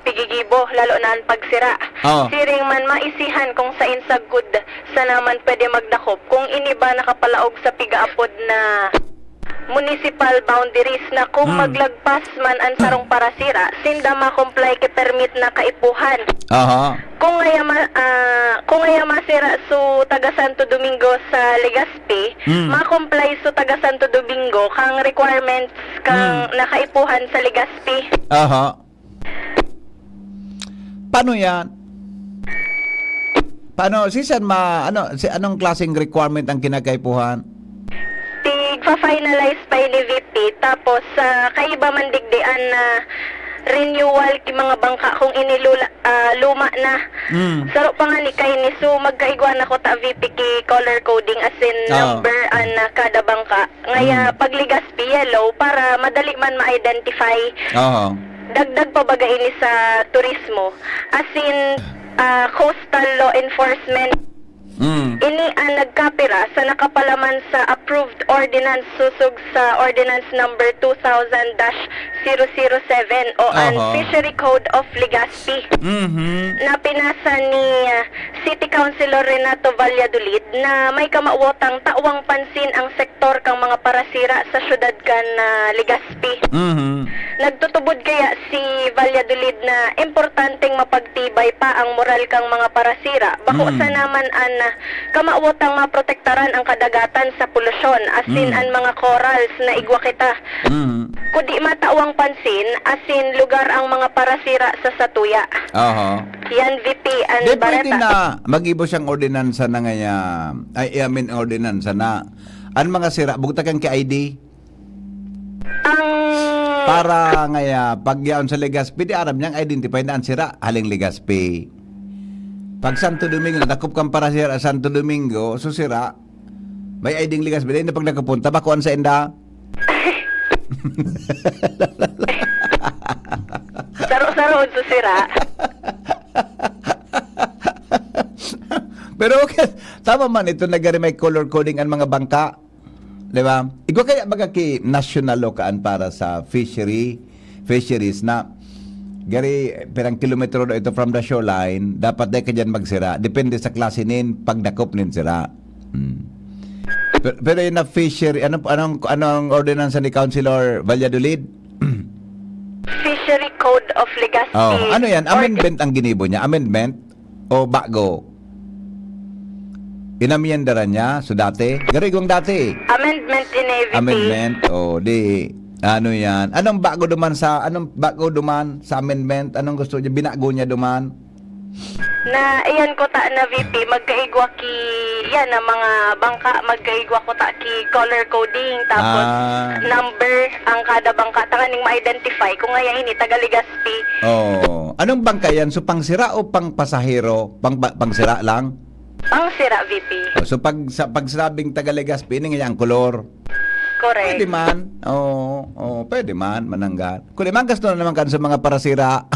pigigibo, lalo na ang pagsira. Siring man maisihan kung sa insagud sa naman pwede magdakop. Kung ini ba nakapalaog sa pigaapod na municipal boundaries na kung maglagpas man ang sarong parasira, sinda ma-comply ki permit na kaipuhan. Kung ngaya masira su taga Santo Domingo sa Legazpi, ma-comply su taga Santo Domingo kang requirements kang nakaipuhan sa Legazpi. Paano yan? Paano anong klaseng requirement ang kinakaipuhan? Tig-finalize pa ni VP tapos kaiba man digdian na renewal ki mga bangka kung luma na. Saro pa nga ni kay ni so magkaigwan ako ta VP ki color coding as in number an kada bangka. Ngaya pagligaspi yellow para madali man ma-identify. Oo. Dagdag pa baga ini sa turismo as in coastal law enforcement. Ini ang nagkapira sa nakapalaman sa approved ordinance susug sa ordinance number 2000-007 o ang Fishery Code of Legazpi na pinasa ni City Councilor Renato Valladolid na may kamawotang tawang pansin ang sektor kang mga parasira sa syudad kan Legazpi. Nagtutubod kaya si Valladolid na importanteng mapagtibay pa ang moral kang mga parasira bako sa naman an kamawotang maprotektaran ang kadagatan sa polusyon asin ang mga corals na igwa kita. Kudi matawang pansin asin lugar ang mga parasira sa satuya. Yan VP and Di pwede Bareta. na mag-ibo siyang ordinansa na ngaya, ordinansa na. Ang mga sira, bugta kang ID? Ang Para ngaya, pag yaon sa Legazpi, di aram niyang identify na ang sira, haling Legazpi. Pag Santo Domingo, nakop kang para sira Santo Domingo, so sira, may ID ng Legazpi. Dahil na pag nakapunta, bakuan sa enda. Saro-saro sa sira. Pero okay, tama man ito nagari may color coding ang mga bangka. Di ba? Ikaw kaya magaki national law kaan para sa fisheries na gari perang kilometro do ito from the shoreline, dapat dahil ka dyan magsira. Depende sa klase nin, pagdakop nin sira. Pero yun na fishery, anong ordinansa ni Councilor Valladolid? Fishery Code of Legazpi. Ano yan? Amendment ang ginibo niya? Amendment? O bago? Inamyendaran niya? So dati? Garigong dati. Amendment in AVP. Amendment? O di. Ano yan? Anong bago duman sa amendment? Anong gusto niya? Binago niya duman? Na iyan ko ta na VP magkaigwa ki yan na mga bangka magkaigwa ko ta ki color coding tapos number ang kada bangka ta kaning ma-identify kung ngaya ini taga Legazpi. Anong bangka yan? So pangsira o pangpasahero? Pangsira lang? Pangsira VP. So pag sabing taga Legazpi, ini nga ang kolor. Correct. Pwede man. Pwede man, mananggat. Kung naman gusto na naman kan sa mga parasira.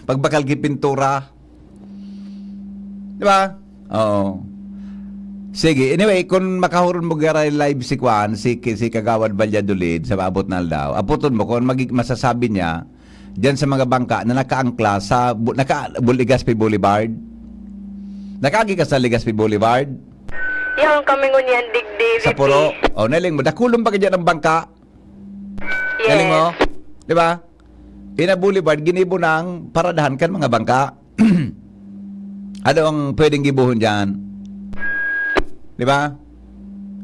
Pagbakal ki pintura. Di ba? Sige, anyway, kung makahurun mo garay live si Kwan, si Kagawad Valladolid sa abot na daw, aputon mo kung masasabi niya diyan sa mga bangka na nakaangkla sa Legazpi Boulevard. Nakagi ka sa Legazpi Boulevard? Yung kami ngunyan digdi VP. Sa puro. Naling mo. Dakulong ba ka dyan ng bangka? Yes. Naling mo? Di ba? Ina Boulevard, ginibo ng paradahan kan mga bangka. Ano ang pwedeng gibuhon dyan? Di ba?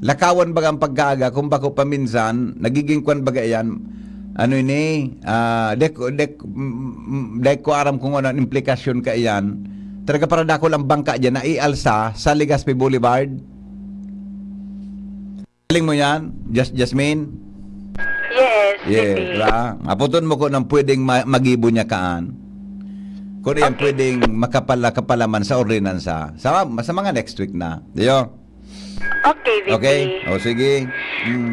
Lakawan baga ang pagkaaga kung bako paminsan, nagiging kwan baga yan, ano ini, dek ko aram kung ano ang implikasyon ka yan, talaga para dako lang bangka dyan na ialsa sa Legazpi Boulevard. Galing mo yan, Jasmine? Yes, Yeah, diba? Aputon mo ko nang pwedeng magibo niya kaan. Kung yan pwedeng makapalaman sa ordinansa. Sa mga next week na. Diyo? Okay, VP. Okay? Sige.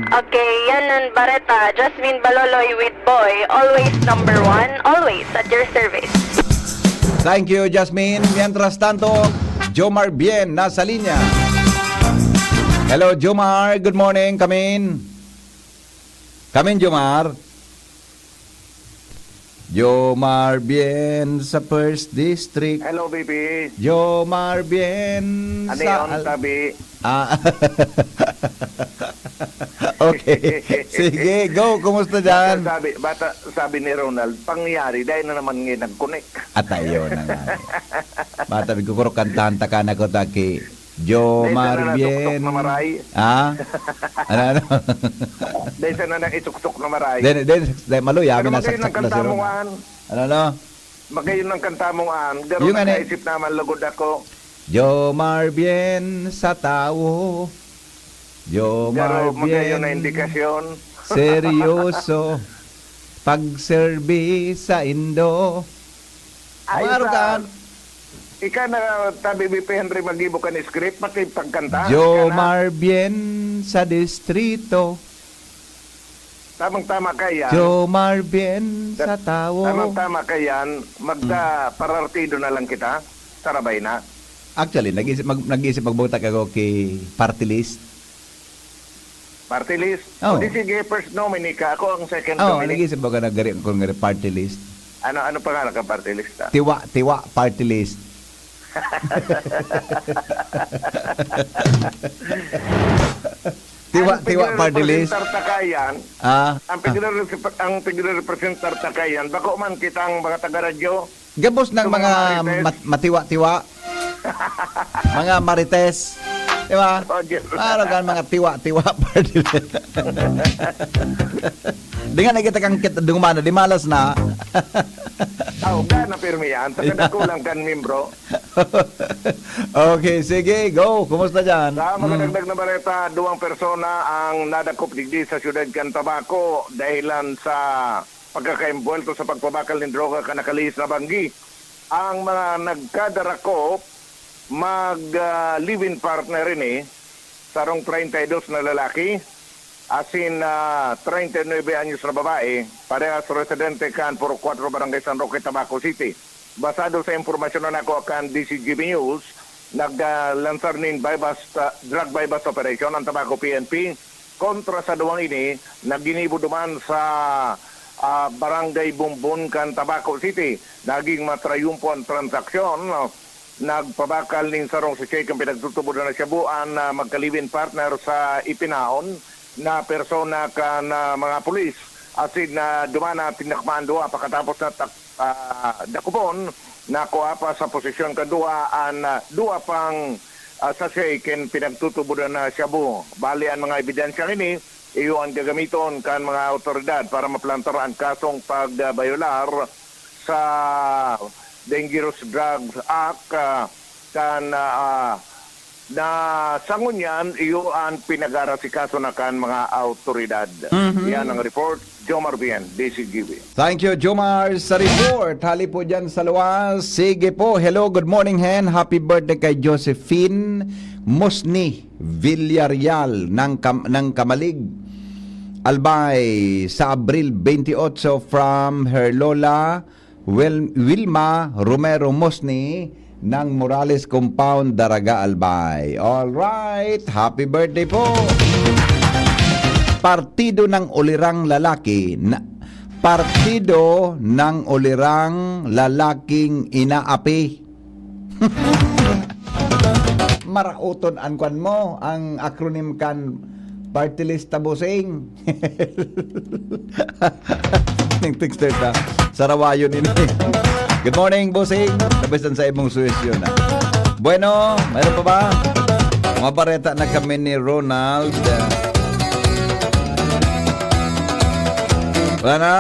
Okay, yan ang Bareta. Jasmine Baloloy with Boy. Always number 1. Always at your service. Thank you, Jasmine. Mientras tanto, Jomar Bien nasa linya. Hello, Jomar. Good morning. Come in. Come in, Jomar. Jomar Bien sa First District. Hello, baby. Jomar Bien Ano sa... yun, sabi? Okay. Sige, go. Kumusta dyan? Sabi ni Ronald, pangyari dahil na naman ngayon nag-connect. At ayun na nga. Bata, bigukuro kantahan takana ko taki. Jomar Bien. Dahil na maray. Ano? Dahil na nang ituktok na maray. Dahil maluya, Pero magayon minasaksak ng na si kanta mo Ron. an. Ano? Magayon ng kanta mo an. Pero Yung ano? nakaisip naman lugod ako. Jomar Bien sa tao. Jomar Pero magayon na Bien indikasyon. seryoso. pag-service sa Indo. Maro ka. Ika na tabi BP Henry Magibo ka ni script, pati pagkanta. Jomar bien sa distrito. Tamang-tama ka yan. Jomar bien sa tao. Tamang-tama ka yan. Magda-parartido na lang kita. Sarabay na. Actually, nag-isip magbuta ako kay party list. Party list? Oh. O di sige, first nominee ka. Ako ang second Oh, nominee. nag-isip ako kung party list. Ano pangalan ka party list? Tiwa party list. Tiwa party list. Takayan, ang pigre-representar Takayan, bako man kitang mga taga-radyo. Gabos ng mga matiwa-tiwa. Mga marites. Di ba? Oh, Diyos. Ano kan mga tiwa-tiwa party list. Di nga nakita kang dumana, di malas na. Na pirmi yan. Taga-kulang kan membro. Okay, sige, go. Kumusta dyan? Sa mga dagdag na baleta, 2 persona ang nadakop digdi sa siyudad kan Tabaco dahilan sa pagkakaimbuelto sa pagpabakal ng droga kanakalihis na banggi. Ang mga nagkadarakop mag-live-in partner rin sarong 32 na lalaki asin 39 anyos na babae, parehas residente kan Puro 4 Barangay San Roque, Tabaco City. Basado sa informasyon na nako kan DCGB News, naglansar nin drug bypass operation ang Tabaco PNP kontra sa duwang ini na ginibo duman sa Barangay Bumbon kan Tabaco City. Naging matrayumpo ang transaksyon. Nagpabakal ning sarong si Sheikh ang pinagtutubo na siyabuan na magkalivin partner sa ipinaon na persona kan mga pulis. Asin na dumana tinakmaan doa pagkatapos na dakupon na kuha sa posisyon kadua an dua pang sa Sheikh pinagtutubo na siyabu. Bali ang mga ebidensya ini iyo ang gagamiton kan mga otoridad para maplantar ang kasong pagbayolar sa Dangerous Drugs Act kan na sangon yan, iyo ang pinag-arasikaso na kan mga autoridad. Yan ang report. Jomar Bien, DCGB. Thank you, Jomar, sa report. Hali po dyan sa luwas. Sige po. Hello, good morning, Hen. Happy birthday kay Josephine Musni Villarreal ng Kamalig. Albay sa Abril 28 from her Lola Wilma Romero Musni ng Morales Compound, Daraga, Albay. All right, happy birthday po. Partido ng ulirang lalaki partido ng ulirang lalaking inaapi. Marakuton an kwan mo ang acronym kan party list tabusing. Ning texter ta Sarawayo nini. Good morning, bossing. Tabisan sa imong suwesyon. Bueno, mayroon pa ba? Mga bareta na kami ni Ronald. Wala na.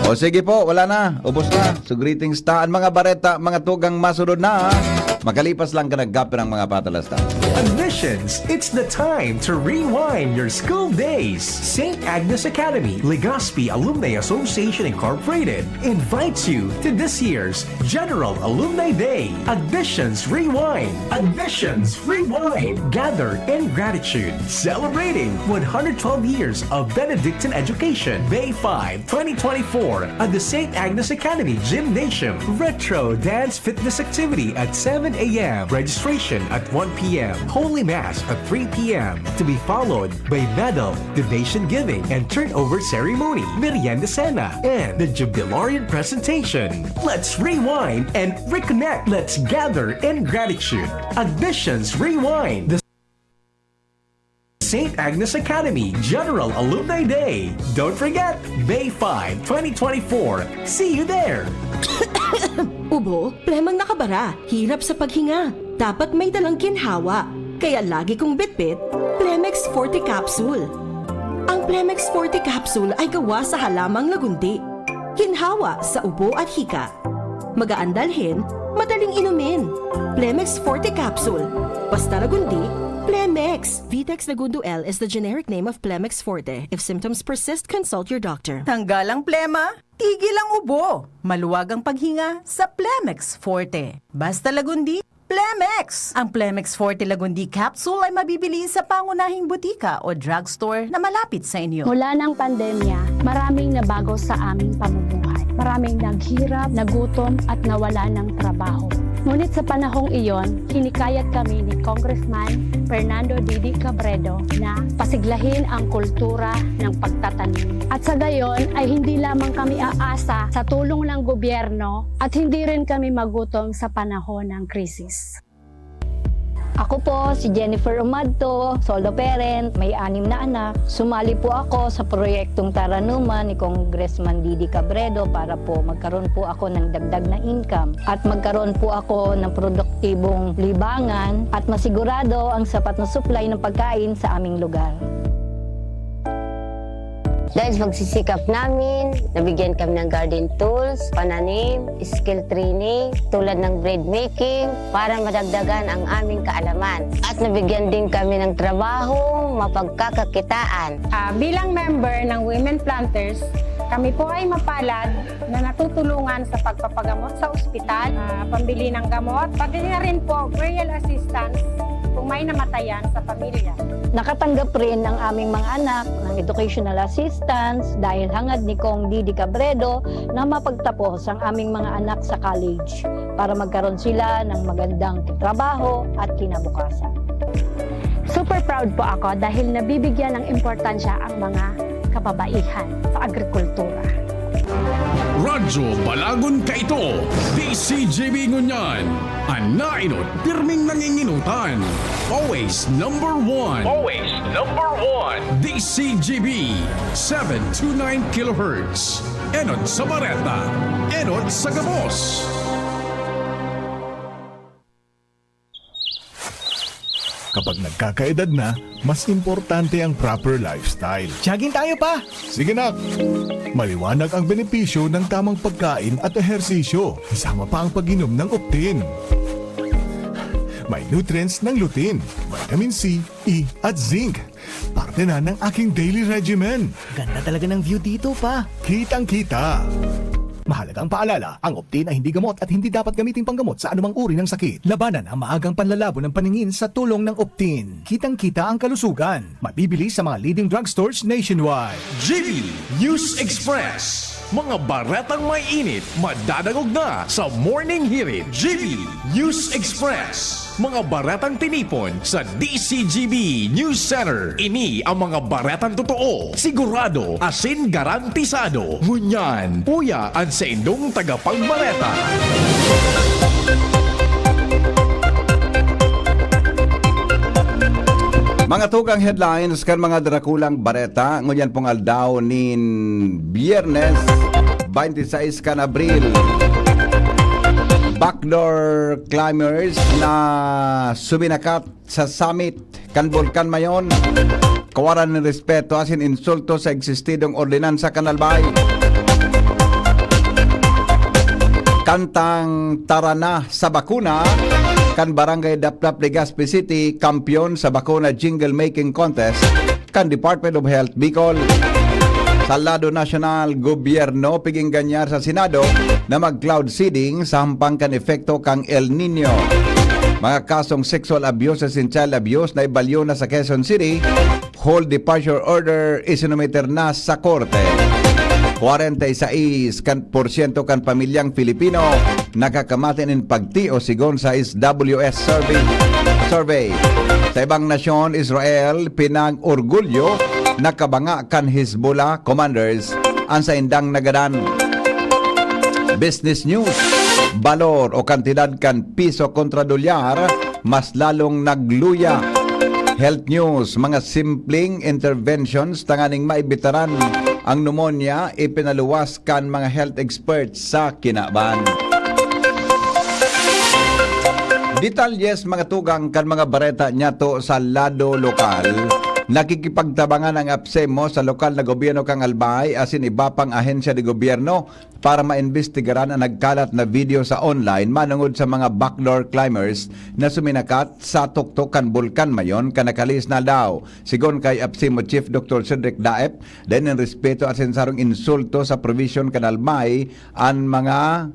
O sige po, wala na. Ubos na. So greetings taan mga bareta, mga tugang masunod na. Makalipas lang ka nagkapir ang mga patalasta. Admissions, it's the time to rewind your school days. St. Agnes Academy, Legazpi Alumni Association Incorporated invites you to this year's General Alumni Day. Admissions Rewind. Admissions Rewind. Gather in gratitude. Celebrating 112 years of Benedictine education. May 5, 2024 at the St. Agnes Academy Gymnasium. Retro Dance Fitness Activity at 7 a.m. Registration at 1 p.m. Holy Mass at 3 p.m. to be followed by medal, donation giving, and turnover ceremony, merienda cena, and the jubilarian presentation. Let's rewind and reconnect. Let's gather in gratitude. Admissions Rewind. The St. Agnes Academy General Alumni Day. Don't forget, May 5, 2024. See you there. Ubo, premang nakabara, hirap sa paghinga. Dapat may dalang ginhawa. Kaya lagi kong bitbit, Plemex Forte Capsule. Ang Plemex Forte Capsule ay gawa sa halamang lagundi. Ginhawa sa ubo at hika. Magaan dalhin, madaling inumin. Plemex Forte Capsule. Basta lagundi, Plemex. Vitex Segundo L is the generic name of Plemex Forte. If symptoms persist, consult your doctor. Tanggal ang plema, tigil ang ubo, maluwag ang paghinga sa Plemex Forte. Basta Lagundi, Plemex! Ang Plemex Forte Lagundi Capsule ay mabibili sa pangunahing butika o drugstore na malapit sa inyo. Mula ng pandemya, maraming nabago sa aming pamumuhay. Maraming naghirap, nagutom at nawala ng trabaho. Ngunit sa panahong iyon, hinikayat kami ni Congressman Fernando Didi Cabredo na pasiglahin ang kultura ng pagtatanim. At sa gayon ay hindi lamang kami aasa sa tulong ng gobyerno at hindi rin kami magutom sa panahon ng krisis. Ako po si Jennifer Umadto, solo parent, may 6 na anak. Sumali po ako sa proyektong Taranuman ni Congressman Didi Cabredo para po magkaroon po ako ng dagdag na income at magkaroon po ako ng produktibong libangan at masigurado ang sapat na supply ng pagkain sa aming lugar. Dahil sa pagsisikap namin, nabigyan kami ng garden tools, pananim, skill training, tulad ng bread making, para madagdagan ang aming kaalaman. At nabigyan din kami ng trabaho, mapagkakakitaan. Bilang member ng Women Planters, kami po ay mapalad na natutulungan sa pagpapagamot sa ospital, pambili ng gamot, pati na rin po burial assistance kung may namatayan sa pamilya. Nakatanggap rin ng aming mga anak ng educational assistance dahil hangad ni Kong Didi Cabredo na mapagtapos ang aming mga anak sa college para magkaroon sila ng magandang trabaho at kinabukasan. Super proud po ako dahil nabibigyan ng importansya ang mga kababaihan sa agrikultura. Radyo Balagon Kaito, DCGB Ngunyan, Anainot, pirming nanginginutan. Always number one. Always number one. DCGB, 729 kHz. Enot sa Bareta, Enot sa Gabos. Kapag nagkakaedad na, mas importante ang proper lifestyle. Jogging tayo pa! Sige nak! Maliwanag ang benepisyo ng tamang pagkain at ehersisyo. Isama pa ang pag-inom ng Optin. May nutrients ng lutein, vitamin C, E at zinc. Parte na ng aking daily regimen. Ganda talaga ng view dito pa. Kitang-kita. Mahalagang paalala, ang Optin ay hindi gamot at hindi dapat gamitin panggamot sa anumang uri ng sakit. Labanan ang maagang panlalabo ng paningin sa tulong ng Optin. Kitang-kita ang kalusugan. Mabibili sa mga leading drugstores nationwide. GB News Express. Mga baretang may init, madadagog na sa Morning Hirit. GB News Express. Mga baretang tinipon sa DCGB News Center. Ini ang mga baretang totoo, sigurado, asin garantisado. Ngunyan, puya ang sa indong tagapagbareta. Mga tugang headlines kan mga drakulang bareta ngunyan pong aldaw nin Biyernes 26 kan Abril. Backdoor climbers na suminakat sa summit kan Volcan Mayon. Kawaran ng respeto asin insulto sa eksistidong ordinansa kan Albay. Kantang tara na sa bakuna kan Barangay Daplap, Legazpi City, kampiyon sa bakuna jingle making contest kan Department of Health Bicol. Sa lado nasyonal, gobyerno piging ganyar sa Senado na mag-cloud seeding sa hampang kan efekto kang El Nino. Mga kasong sexual abuse at child abuse na ibalyo na sa Quezon City, hold departure order isinumiter na sa korte. 46% kan pamilyang Filipino nakakamatin in pagtio sigon sa SWS survey. Sa ibang nasyon, Israel pinag-orgulyo nakabanga kan Hezbollah commanders ang sa indang nagadan. Business news, balor o kantidad kan piso kontra dolyar mas lalong nagluya. Health news, mga simpleng interventions tanganing maibitaran ang pneumonia ipinaluwas kan mga health experts sa Kinaban. Detalyes mga tugang kan mga bareta nyato sa lado lokal nakikipagtabangan ang APSEMO sa lokal na gobyerno kang Albay asin iba pang ahensya de gobyerno para maimbestigaran ang nagkalat na video sa online manungod sa mga backdoor climbers na suminakat sa tuktukan bulkan mayon kanakalis na daw. Sigon kay APSEMO Chief Dr. Cedric Daep, din in respeto at sensarong insulto sa provision kan Albay ang mga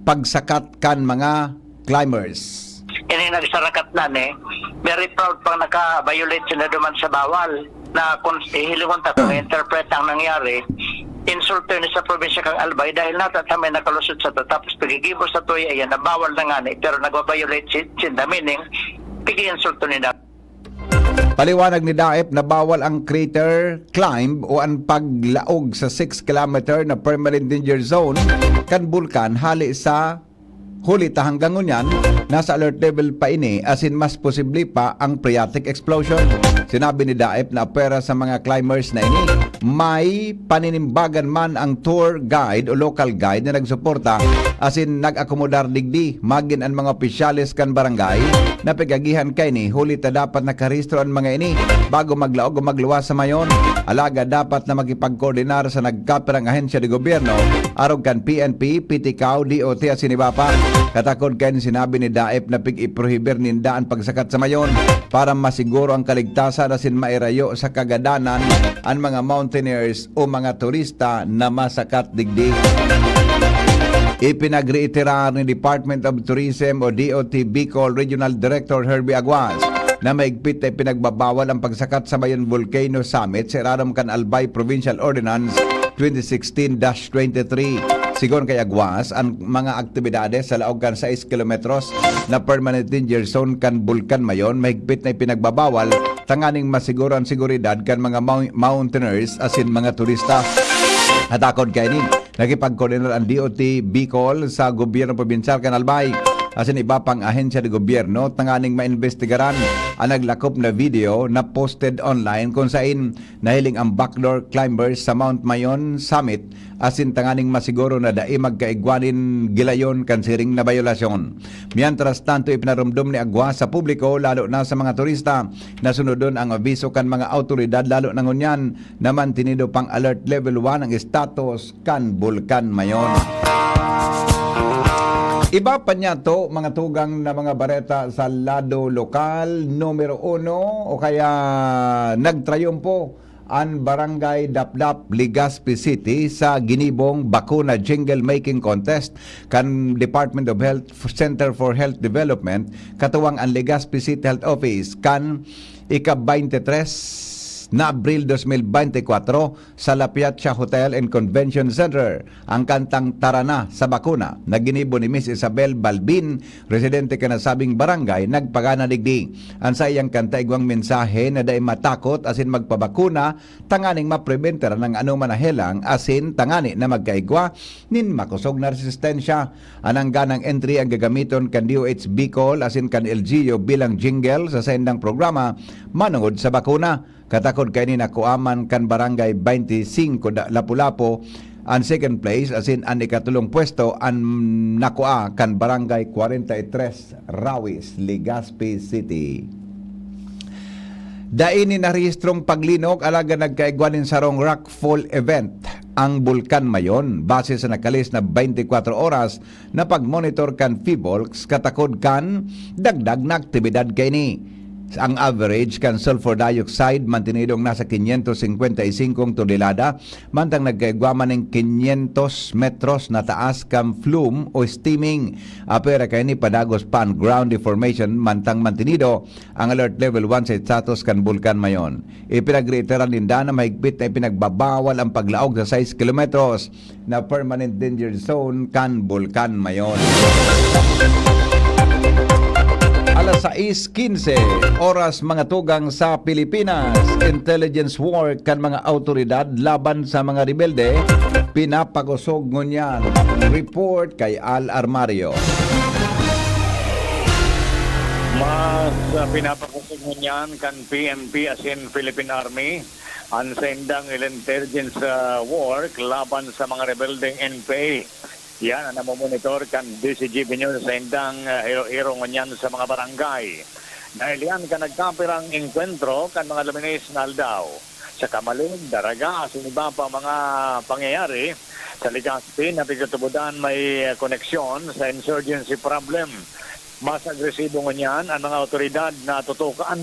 pagsakat kan mga climbers. Ini nagsarakat na very proud pang naka-violate sila duman sa bawal na kung hilingon ta kung interpret ang nangyari insulto ni sa probinsya kang Albay dahil natatamay nakalusot sa to tapos pagigibos sa to ayan na bawal na nga pero nagwa-violate sinda meaning pigi-insulto ni na. Paliwanag ni Daep na bawal ang crater climb o ang paglaog sa 6 kilometer na permanent danger zone kan bulkan hali sa hulita hanggang ngunyan, nasa alert level pa ini asin mas posible pa ang phreatic explosion. Sinabi ni Daep na pera sa mga climbers na ini, may paninimbagan man ang tour guide o local guide na nagsuporta asin nag-akomodar digdi magin ang mga opisyalis kan barangay na pigagihan kay ni hulita dapat nakarehistro ang mga ini bago maglaog o magluwas sa mayon. Alaga dapat na makipagkoordinar sa nagkaperang ahensya de gobyerno arog kan PNP, PTCAO, DOT asin iba pa. Katakod kayo sinabi ni Daep na pig-iprohibir ninda ang pagsakat sa mayon para masiguro ang kaligtasan asin mairayo sa kagadanan ang mga mountaineers o mga turista na masakat digdi. Ipinagreiterar ni Department of Tourism o DOT Bicol Regional Director Herbie Aguas na maigpit ay pinagbabawal ang pagsakat sa Mayon Volcano Summit sa Iraram kan Albay Provincial Ordinance 2016-23. Sigon kay Aguas, ang mga aktibidades sa laog kan 6 kilometros na permanent danger zone kan bulkan mayon mahigpit na ipinagbabawal tanganing masiguro ang seguridad kan mga mountaineers asin mga turista. Hatakod kay nin, nakipagkoordinar ang DOT Bicol sa gobyerno probinsyal kan Albay asin iba pang ahensya de gobyerno tanganing maimbestigaran ang naglakop na video na posted online kung saan nahiling ang backdoor climbers sa Mount Mayon Summit asin tanganing masiguro na dai magkaigwanin gilayon kan siring na bayolasyon. Mientras tanto ipinarumdum ni Aguas sa publiko lalo na sa mga turista na sunodon ang abiso kan mga autoridad lalo na ngunyan na mantinido pang alert level 1 ang status kan bulkan Mayon. Iba pa niya to, mga tugang na mga bareta sa lado lokal, numero 1 o kaya nagtrayumpo ang Barangay Dapdap, Legazpi City sa ginibong bakuna jingle making contest kan Department of Health Center for Health Development katuwang ang Legazpi City Health Office kan ika-23 na Abril 2024 sa La Piazza Hotel and Convention Center ang kantang Tarana sa bakuna na ginibo ni Miss Isabel Balbin, residente kanasabing barangay, nagpagana digdi. Ang sayang kanta igwang mensahe na day matakot asin magpabakuna tanganing mapreventera ng anuman na helang asin tangani na magkaigwa nin makusog na resistensya. Anang ganang entry ang gagamiton kan DOH Bicol asin kan LGU bilang jingle sa sendang programa manungod sa bakuna. Katakod kay ni nakuaman kan Barangay 25 Lapu-Lapu ang second place asin ang ikatulong pwesto ang nakua kan Barangay 43 Rawis, Legazpi City. Daini na rehistrong paglinog alaga nagkaigwanin sa rong rockfall event ang bulkan mayon base sa nakalis na 24 oras na pagmonitor kan PHIVOLCS katakod kan dagdag na aktibidad kay ni. Ang average kan sulfur dioxide mantinidong nasa 555 tonelada mantang nagkaigwaman ng 500 metros na taas kam flume o steaming. Apera kay ni padagos pa ang ground deformation mantang mantinido ang alert level 1 sa status kan bulkan mayon. Ipinagreiteran ninda na mahigpit na ipinagbabawal ang paglaog sa 6 kilometros na permanent danger zone kan bulkan mayon. Alas 6:15 oras mga tugang sa Pilipinas. Intelligence war kan mga autoridad laban sa mga rebelde. Pinapagusog ngunyan. Report kay Al Armario. Mas pinapagusog ngunyan kan PNP as in Philippine Army ang sendang intelligence work laban sa mga rebeldeng NPA. Yan ang namomonitor kan DCGP News sa indang hero-hero ngunyan sa mga barangay. Dahil yan ka nagkapirang enkwentro kan mga Luminays na aldaw. Sa Kamalig, Daraga, siniba pa mga pangyayari sa Legazpi na pagkatubudan may koneksyon sa insurgency problem. Mas agresibo ngunyan ang mga otoridad na tutukan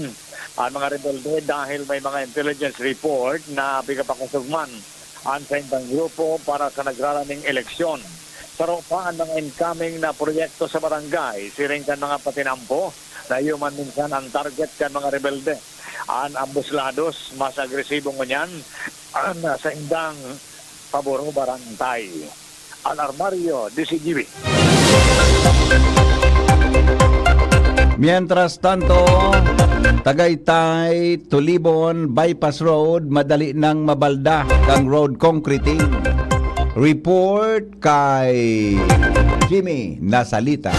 ang mga rebelde dahil may mga intelligence report na pagkapakasugman ang sa ibang grupo para sa nagraraming eleksyon. Saropaan ng incoming na proyekto sa barangay, siring kan mga patinampo na human minsan ang target kan mga rebelde. Ang ambuslados, mas agresibo ngunyan ang sa indang paboro barangay. Alarmario, DCGB. Mientras tanto, Tagaytay, Tulibon, Bypass Road, madali nang mabalda kang road concreting. Report kay Jimmy Nasalita.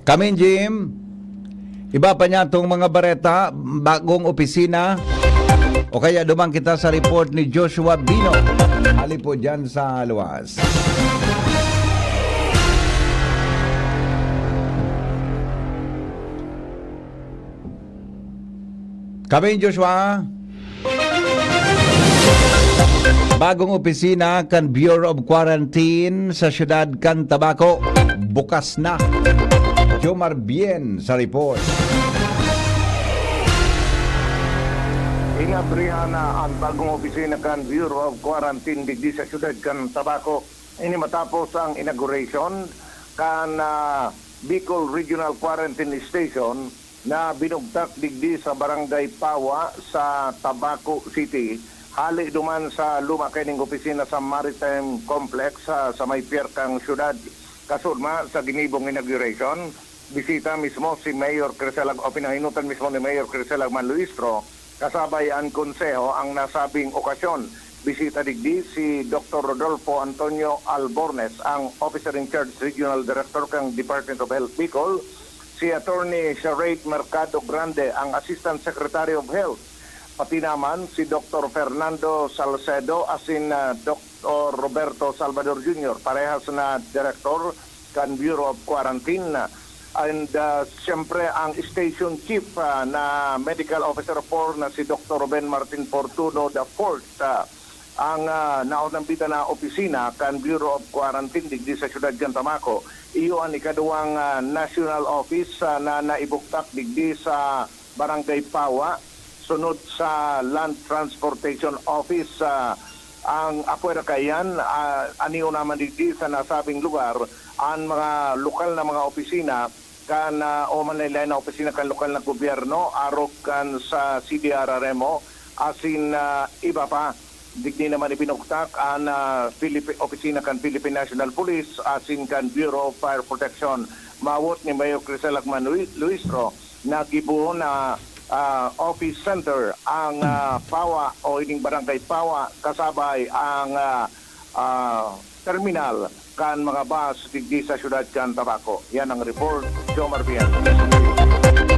Kamin, Jim. Iba pa niya itong mga bareta, bagong opisina. O kaya dumang kita sa report ni Joshua Bino. Hali po dyan sa luwas. Kami, Joshua. Bagong opisina kan Bureau of Quarantine sa siyudad kan Tabaco. Bukas na. Jomar Bien sa report. Inabrihan na ang bagong opisina kan Bureau of Quarantine digdi sa siyudad kan Tabaco. Ini matapos ang inauguration kan Bicol Regional Quarantine Station na binugtak digdi sa Barangay Pawa sa Tabaco City. Hali duman sa luma kining opisina sa Maritime Complex sa may pier kang siyudad. Kasurma sa ginibong inauguration, bisita mismo si Mayor Criselag o pinahinutan mismo ni Mayor Criselag Manluistro kasabay ang konseho ang nasabing okasyon. Bisita digdi si Dr. Rodolfo Antonio Albornes, ang Officer in Charge Regional Director kang Department of Health Bicol, si Attorney Sharade Mercado Grande, ang Assistant Secretary of Health, pati naman si Dr. Fernando Salcedo asin Dr. Roberto Salvador Jr., parehas na Director kan Bureau of Quarantine. And siyempre ang Station Chief na Medical Officer 4 na si Dr. Ruben Martin Fortuno IV, ang naunang bita na opisina kan Bureau of Quarantine digdi sa siyudad kan Tabaco. Iyo ang ikaduwang national office na naibuktak digdi sa Barangay Pawa, sunod sa Land Transportation Office. Ang apuera kayan, aniyo naman digdi sa nasabing lugar, ang mga lokal na mga opisina kan o Manila na opisina kan lokal na gobyerno, arok kan sa CDRRMO, asin iba pa. Digdi naman ipinuktak ang opisina kan Philippine National Police, asin kan Bureau of Fire Protection. Mawot ni Mayor Criselag Manluistro na gibuo na office center ang Pawa o ining Barangay Pawa, kasabay ang terminal kan mga bus digdi sa siyudad kan Tabaco. Yan ang report, Jomar Bien.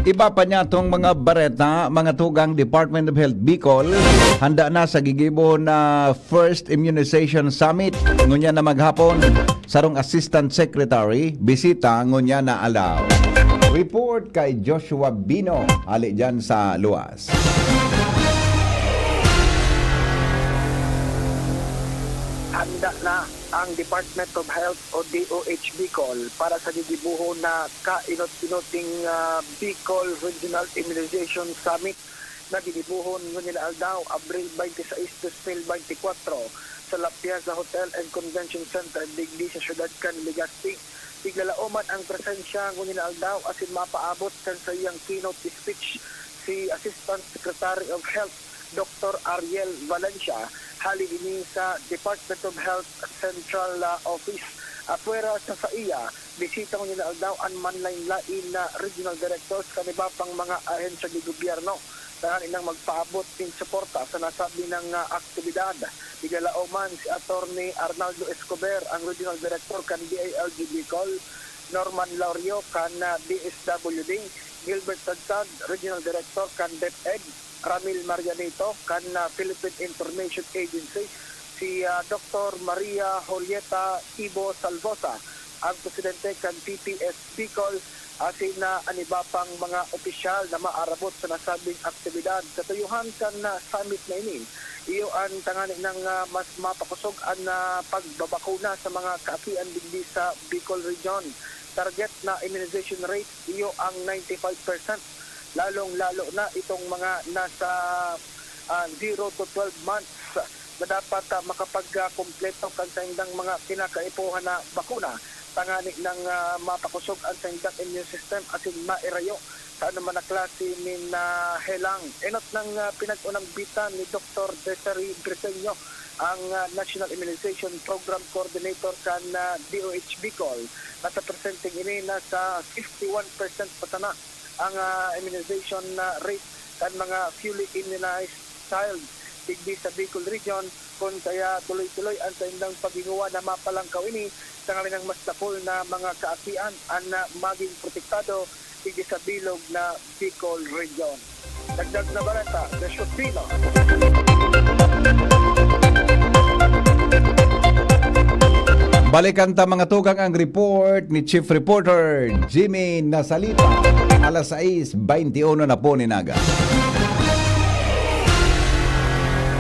Iba pa niya itong mga bareta, mga tugang Department of Health Bicol, handa na sa gigibo na First Immunization Summit. Ngunya na maghapon, sarong Assistant Secretary, bisita ngunya na alaw. Report kay Joshua Bino, hali dyan sa luwas. Handa na ang Department of Health o DOH Bicol para sa gigibuho na kainot-inoting Bicol Regional Immunization Summit na gigibuhon ngunit aldaw Abril 26 to 24 sa La Piazza Hotel and Convention Center digdi sa siyudad kan Legazpi. Tiglalauman ang presensya ngunit aldaw asin mapaabot kan sa iyang keynote speech si Assistant Secretary of Health Dr. Ariel Valencia, hali ini sa Department of Health Central Office. Apuera sa iya, bisita ko nila aldaw ang manlain-lain na regional directors kaniba pang mga ahensya di gobyerno. Tahan inang magpaabot ng suporta sa nasabi ng aktibidad. Igalauman si Attorney Arnaldo Escobar, ang regional director kan DILG Bicol, Norman Laurio kan DSWD, Gilbert Tadsad, regional director kan DepEd, Ramil Marianito kan Philippine Information Agency, si Dr. Maria Julieta Ibo Salvosa, ang presidente kan PPS Bicol, asin na aniba pang mga opisyal na maarabot sa nasabing aktibidad sa tuyuhan kan summit na ini. Iyo ang tangani ng mas mapakusog ang pagbabakuna sa mga kaapian digdi sa Bicol Region. Target na immunization rate iyo ang 95%. Lalong-lalo na itong mga nasa 0 to 12 months na dapat makapagkumpleto kan sa indang mga kinakaipuhan na bakuna. Tangani ng mapakusog ang sa indang immune system asin mairayo sa anuman na klase min helang. Enot ng pinag-unang bita ni Dr. Desiree Briseño, ang National Immunization Program Coordinator kan DOH Bicol. Nasa presenting ini nasa 51% patana ang immunization rate kan mga fully immunized child digdi sa Bicol Region, kung kaya tuloy-tuloy ang sa indang paghinguwa na mapalangkaw ini sa ng mas dakol na mga kaapian ang maging protektado digdi sa bilog na Bicol Region. Dagdag na balita, Joshua Pino. Balikan ta mga tugang ang report ni Chief Reporter Jimmy Nasalita. Alas 6:21 na po ni Naga.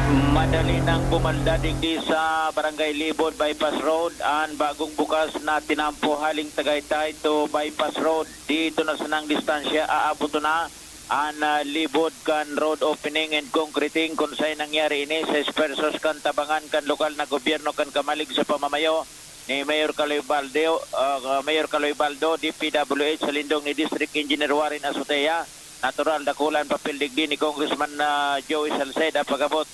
Madali nang bumalda digdi sa Barangay Libod Bypass Road ang bagong bukas na tinampo haling Tagaytay to Bypass Road. Dito na sa nang distansya aabot na ang Libod kan road opening and concreting kung sa'y nangyari ini sa Espersos kan tabangan kan lokal na gobyerno kan Kamalig sa pamamayo ni Mayor Caloy Baldo, DPWH sa lindong ni District Engineer Warren Azotea. Natural dakulan papel digdi ni Congressman Joey Salceda pagabot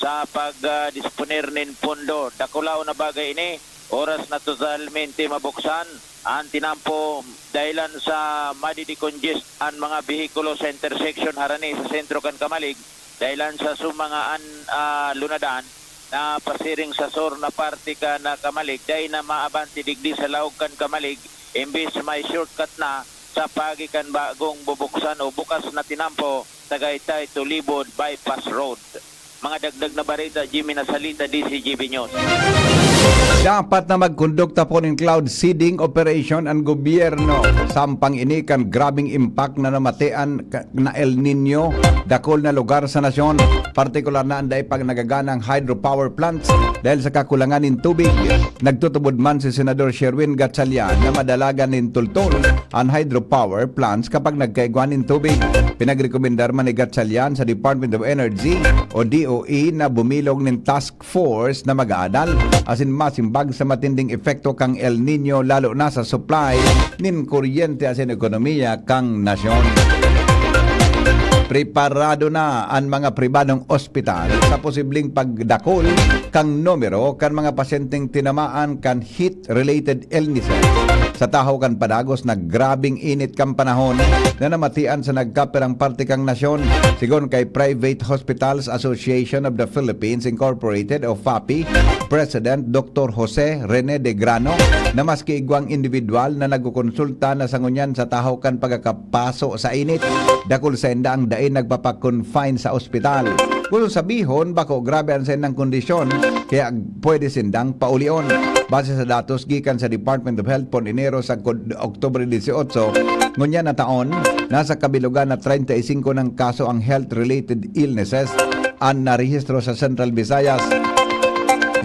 sa pag-disponer nin pondo. Dakulaw na bagay ini, oras na totalmente mabuksan ang tinampo dahilan sa madidicongest ang mga behikulo sa intersection harani sa sentro kan Kamalig dahilan sa sumangaan lunadan na pasiring sa sur na parte ka na Kamalig dahil na maabanti digdi sa laog kan Kamalig imbis may shortcut na sa pagikan bagong bubuksan o bukas na tinampo Tagaytay to Libod Bypass Road. Mga dagdag na barita, Jimmy Nasalita, DCGB News. Dapat na magkondukta po ng cloud seeding operation ang gobyerno. Sampang ini kan grabing impact na namatian na El Nino, dakol na lugar sa nasyon. Partikular na anday pag nagaganang hydropower plants dahil sa kakulangan ng tubig. Nagtutubod man si Senador Sherwin Gatchalian na madalagan ng tultol ang hydropower plants kapag nagkaigwan ng tubig. Pinagrekomendar man ni Gatchalian sa Department of Energy o DOE na bumilog ng task force na mag-aadal asin masimbag sa matinding epekto kang El Nino lalo na sa supply nin kuryente asin ekonomiya kang nasyon. Preparado na ang mga pribadong ospital sa posibleng pagdakol kang numero kan mga pasyenteng tinamaan kan heat-related illnesses. Sa tahaw kan padagos na grabing init kang panahon na namatian sa nagkaperang parte kang nasyon. Sigon kay Private Hospitals Association of the Philippines Incorporated o FAPI, President Dr. Jose Rene de Grano, na maski igwang individual na nagkukonsulta na sangunyan sa tahaw kan pagkakapaso sa init. Dakol sa enda ang dain nagpapakonfine sa ospital. Kung sabihon, bako grabe ang sendang kondisyon, kaya pwede sindang paulion. Base sa datos gikan sa Department of Health pon Enero sa Oktubre 18, ngunya na taon, nasa kabilugan na 35 ng kaso ang health-related illnesses ang narehistro sa Central Visayas,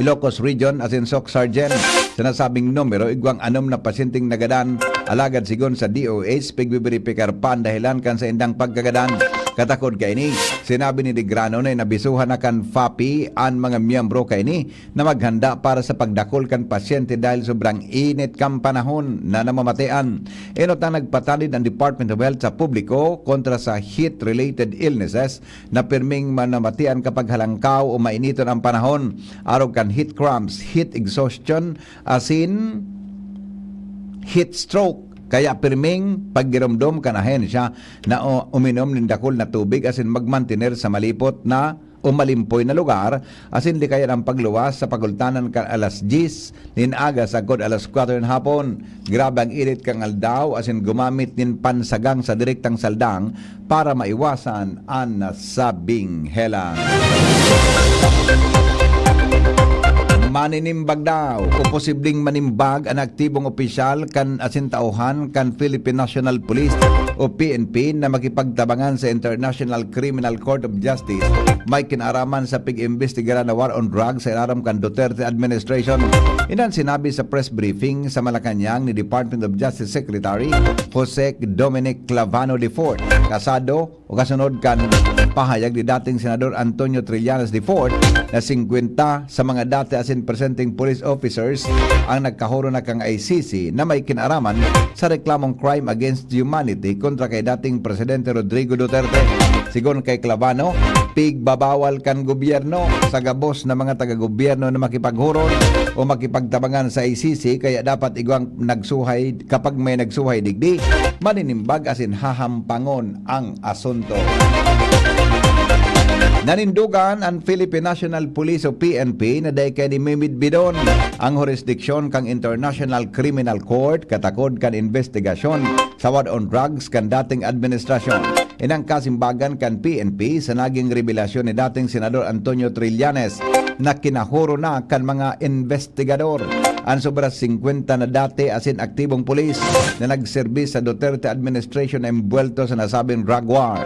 Ilocos Region asin Soc Sargent. Sinasabing numero igwang anom na pasyenteng nagadan alagad sigon sa DOH pagbiberipikar pan dahilan kan sa indang pagkagadan. Katakod kay ini, sinabi ni De Grano na nabisuhan na kan FAPI ang mga miyembro kay ini na maghanda para sa pagdakol kan pasyente dahil sobrang init kang panahon na namamatian. Enot na nagpatalid ang Department of Health sa publiko kontra sa heat-related illnesses na pirming manamatian kapag halangkaw o mainiton ang panahon. Araw kan heat cramps, heat exhaustion, asin heat stroke. Kaya pirming paggiramdom kan ahensya na uminom ng dakol na tubig asin magmantiner sa malipot na o malimpoy na lugar asin di kaya ang pagluwas sa pagultanan kan alas 10 nin aga sagod alas 4 ng hapon. Grabe ang init kang aldaw asin gumamit nin pansagang sa direktang saldang para maiwasan ang nasabing helang. maninimbag daw o posibleng manimbag ang aktibong opisyal kan asintauhan kan Philippine National Police o PNP na makipagtabangan sa International Criminal Court of Justice may kinaraman sa pig-imbestiga na war on drugs sa ilalim kan Duterte administration. Inan sinabi sa press briefing sa Malacanang ni Department of Justice Secretary Jose Dominic Clavano IV. Kasado o kasunod kan pahayag ni dating Senador Antonio Trillanes IV na 50 sa mga dati as in presenting police officers ang nagkahuro na kang ICC na may kinaraman sa reklamong crime against humanity kontra kay dating Presidente Rodrigo Duterte. Sigon kay Clavano, pigbabawal kan gobyerno sa gabos na mga taga-gobyerno na makipaghuron o makipagtabangan sa ICC kaya dapat igwang nagsuhay kapag may nagsuhay digdi maninimbag asin hahampangon ang asunto. Nanindugan ang Philippine National Police o PNP na dahil kay ni mimidbidon ang jurisdiksyon kang International Criminal Court katakod kan investigasyon sa war on drugs kan dating administrasyon. Inang kasimbagan kan PNP sa naging revelasyon ni dating Senador Antonio Trillanes na kinahuro na kan mga investigador ang sobra 50 na dati asin aktibong pulis na nagserbis sa Duterte administration na embuelto sa nasabing drug war.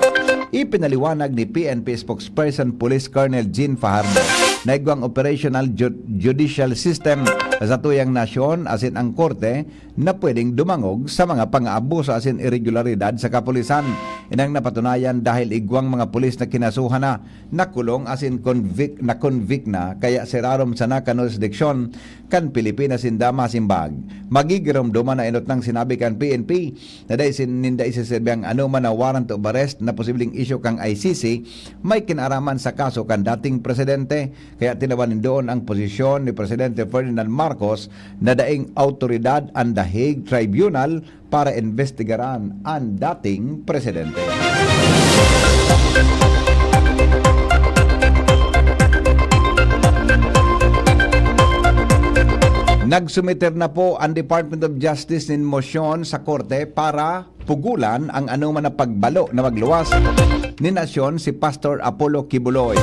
Ipinaliwanag ni PNP spokesperson Police Colonel Jean Fajardo na igwang operational judicial system sa tuyang nasyon asin ang korte na pwedeng dumangog sa mga pang-aabuso asin irregularidad sa kapulisan. Inang napatunayan dahil igwang mga pulis na kinasuhan na nakulong asin convict na kaya sirarom sa nakanosdiksyon kan Pilipinas indama simbag. Magigiromduman na inot ng sinabi kan PNP na dahil sininda isiserbi ang anuman na warrant of arrest na posibleng issue kang ICC may kinaraman sa kaso kan dating presidente kaya tinawanin doon ang posisyon ni Presidente Ferdinand Marcos na daing autoridad ang The Hague Tribunal para investigaran ang dating presidente. Nagsumiter na po ang Department of Justice ng motion sa korte para pugulan ang anuman na pagbalo na magluwas ni nasyon si Pastor Apollo Kibuloy.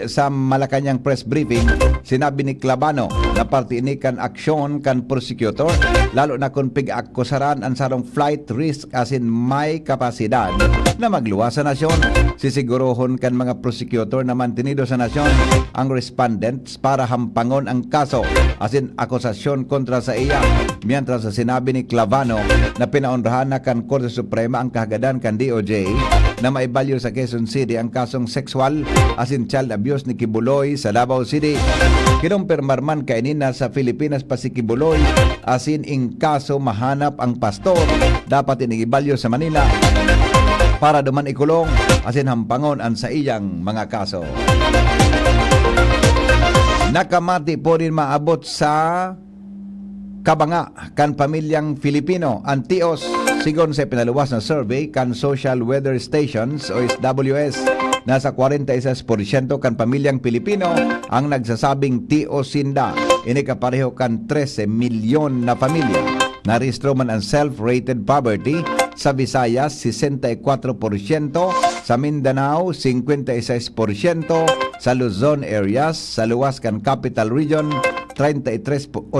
Sa Malacanang press briefing, sinabi ni Clavano na partini kan aksyon kan prosecutor lalo na kung pig-akusaran ang sarong flight risk asin may kapasidad na magluwas sa nasyon. Sisigurohon kan mga prosecutor na mantenido sa nasyon ang respondents para hampangon ang kaso asin akusasyon kontra sa iya. Mientras sa sinabi ni Clavano na pinaunrahan na kan Korte Suprema ang kahagadan kan DOJ na maibalyo sa Quezon City ang kasong sexual asin child abuse ni Kibuloy sa Davao City. Kinumpirmar man kainina sa Pilipinas pa si Kibuloy asin ing kaso mahanap ang pastor dapat inigibalyo sa Manila para duman ikulong asin hampangon ang sa iyang mga kaso. Nakamati po rin maabot sa Kabanga kan pamilyang Filipino ang tios sigon sa pinaluwas na survey kan Social Weather Stations o SWS. Nasa 46% kan pamilyang Pilipino ang nagsasabing tiosinda. Ini kapareho kan 13 milyon na pamilya. Narehistro man ang self-rated poverty sa Visayas 64%, sa Mindanao 56%, sa Luzon areas, sa luwas kan Capital Region 33.8%,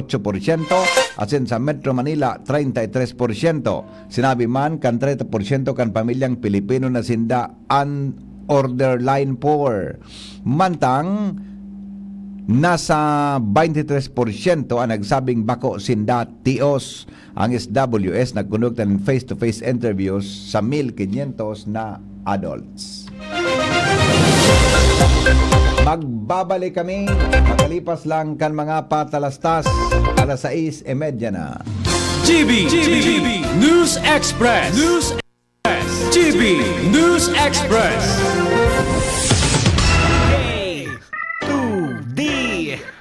asin sa Metro Manila 33%. Sinabi man kan 30% kan pamilyang Pilipino na sinda borderline poor. Mantang nasa 23% ang nagsabing bako sinda tios. Ang SWS nagkondukta ng face-to-face interviews sa 1,500 na adults. Magbabalik kami makalipas lang kan mga patalastas alas 6:30 na. GB News Express. GB News Express. A2D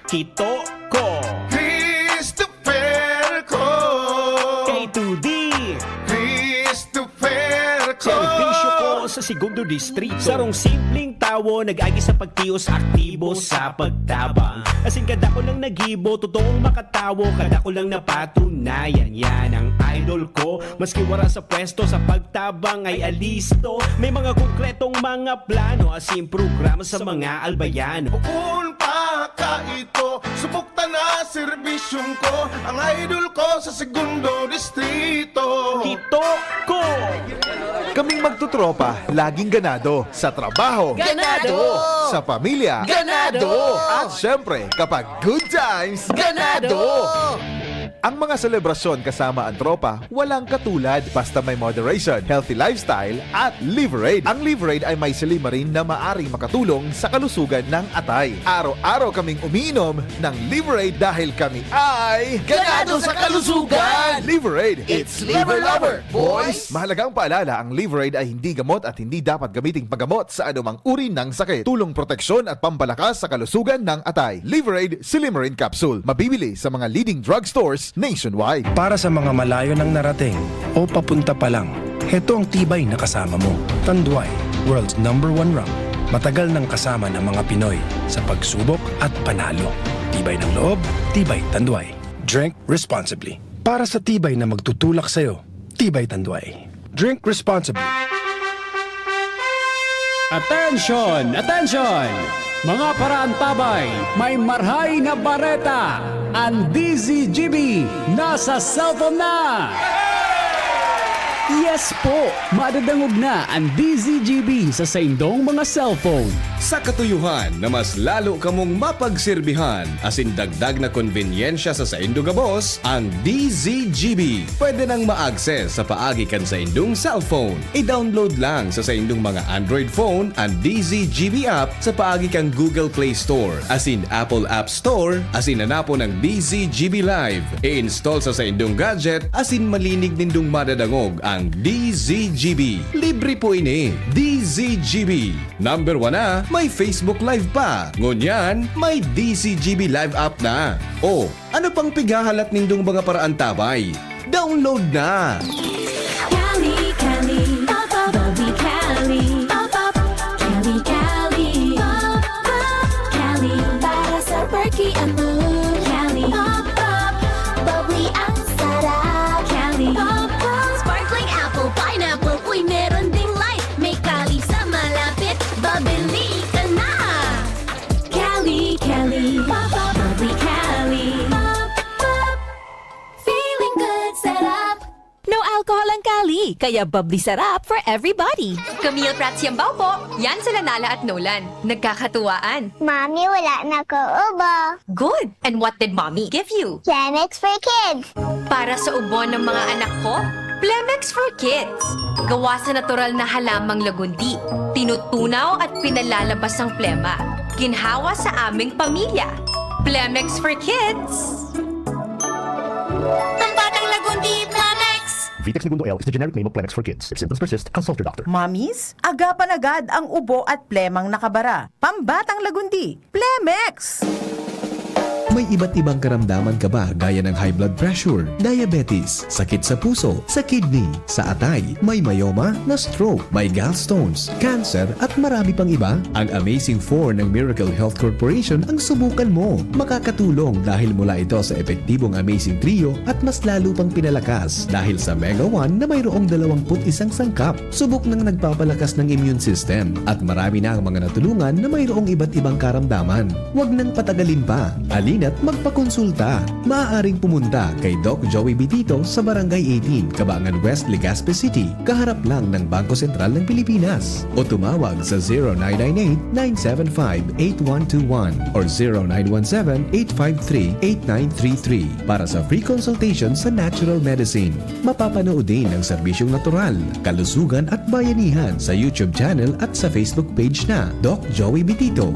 Kito ko Christopher ko. A2D Christopher ko. Servisyo ko sa segundo distrito. Sarong simpleng tawo nag-agi sa pagtios aktibo sa pagtabang. Kasing kada ko lang nagibo, totoong makatawo, kada ko lang napatunayan. Yan ang idol ko, maski wala sa pwesto, sa pagtabang ay alisto. May mga konkretong mga plano, asim programa sa mga albayano. Bukun pa ka kaya ito subukta na serbisyong ko, ang idol ko sa segundo distrito. Hito ko! Kaming magtutropa, laging ganado. Sa trabaho, Ganado! Sa pamilya, Ganado! At syempre, kapag good times, ganado! Ang mga selebrasyon kasama ang tropa, walang katulad basta may moderation, healthy lifestyle at Liverade. Ang Liverade ay may silimarin na maaring makatulong sa kalusugan ng atay. Araw-araw kaming umiinom ng Liverade dahil kami ay Ganado sa kalusugan! Liverade, It's Liver Lover, boys! Mahalagang paalala, ang Liverade ay hindi gamot at hindi dapat gamiting paggamot sa anumang uri ng sakit. Tulong proteksyon at pampalakas sa kalusugan ng atay. Liverade Silimarin Capsule. Mabibili sa mga leading drugstores nationwide. Para sa mga malayo nang narating o papunta pa lang, heto ang tibay na kasama mo. Tanduay, world's #1 rum. Matagal nang kasama ng mga Pinoy sa pagsubok at panalo. Tibay ng loob, tibay Tanduay. Drink responsibly. Para sa tibay na magtutulak sa'yo, tibay Tanduay. Drink responsibly. Attention! Attention! Mga paraantabay, may marhay na bareta! Ang DZGB nasa cellphone na! Yes po! Madadangog na ang DZGB sa saindong mga cellphone. Sa katuyuhan na mas lalo kamong mapagsilbihan asin dagdag na konbinyensya sa saindo gabos, ang DZGB pwede nang ma-access sa paagi kan sa indong cellphone. I-download lang sa saindong mga Android phone ang DZGB app sa paagi kan Google Play Store asin Apple App Store asin nanapo ng DZGB Live. I-install sa saindong gadget asin malinig nindong madadangog ang DZGB. Libre po ini. DZGB. Number 1 na, may Facebook Live pa. Ngunyan, may DZGB Live app na. O, ano pang pigahalat nindong mga paraantabay? Download na! Cali, Cali, pop up, bubbly Cali, pop up, Cali, Cali, pop up, Cali, para sa perky ang mood, Cali, pop up, bubbly ang sarap, Cali, pop up, sparkling apple, pineapple, uy meron ding light, may Cali sa malapit, babili ka na, Cali, Cali, pop up, bubbly Cali, pop up, feeling good, sarap. No alcohol ang Cali, kaya bubbly sarap for everybody. Camille Prats Yambaw po. Yan sila Nala at Nolan. Nagkakatuwaan. Mommy, wala na ko ubo. Good. And what did Mommy give you? Plemex for kids. Para sa ubo ng mga anak ko, Plemex for Kids. Gawa sa natural na halamang lagundi. Tinutunaw at pinalalabas ang plema. Ginhawa sa aming pamilya. Plemex for Kids. Ang batang lagundi, Plemex! Vitex Segundo L is the generic name of Plemex for kids. If symptoms persist, consult your doctor. Mommies, agapan agad ang ubo at plemang nakabara. Pambatang lagundi, Plemex! May iba't ibang karamdaman ka ba gaya ng high blood pressure, diabetes, sakit sa puso, sa kidney, sa atay, may myoma, na stroke, may gallstones, cancer at marami pang iba? Ang Amazing 4 ng Miracle Health Corporation ang subukan mo. Makakatulong dahil mula ito sa epektibong Amazing Trio at mas lalo pang pinalakas dahil sa Mega 1 na mayroong 21 sangkap. Subok ng nagpapalakas ng immune system at marami na ang mga natulungan na mayroong iba't ibang karamdaman. Huwag nang patagalin pa. At magpakonsulta. Maaaring pumunta kay Doc Joey Bitito sa Barangay 18, Cabangan West, Legazpi City, kaharap lang ng Bangko Sentral ng Pilipinas. O tumawag sa 0998-975-8121 or 0917-853-8933 para sa free consultation sa natural medicine. Mapapanood din ang serbisyong natural, kalusugan at bayanihan sa YouTube channel at sa Facebook page na Doc Joey Bitito.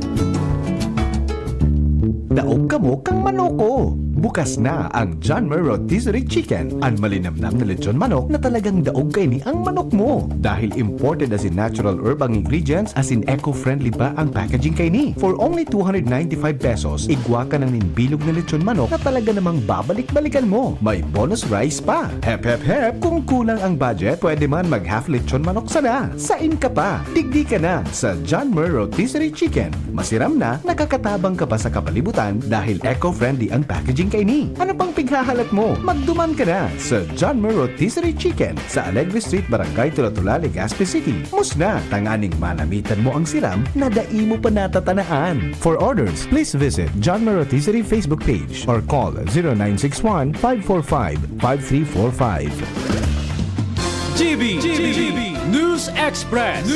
Daog kamo kang manoko. Bukas na ang John Muir Rotisserie Chicken, ang malinamnam na lechon manok na talagang daog kay ni ang manok mo. Dahil imported as in natural herb ang ingredients as in eco-friendly pa ang packaging kay ni. For only 295 pesos, igwa ka ng ninbilog na lechon manok na talaga namang babalik-balikan mo. May bonus rice pa. Hep hep hep, kung kulang ang budget, pwede man mag half lechon manok sana. Sain ka pa, digdi ka na sa John Muir Rotisserie Chicken. Masiram na, nakakatabang ka pa sa kapalibutan dahil eco-friendly ang packaging kaini. Ano pang pighahalat mo? Magduman ka na sa John Mer Rotisserie Chicken sa Alegre Street, Barangay Tulatula, Legazpi City. Musna, tanganing manamitan mo ang siram na dai mo pa natatanaan. For orders, please visit John Mer Rotisserie Facebook page or call 0961-545-5345. GB News Express.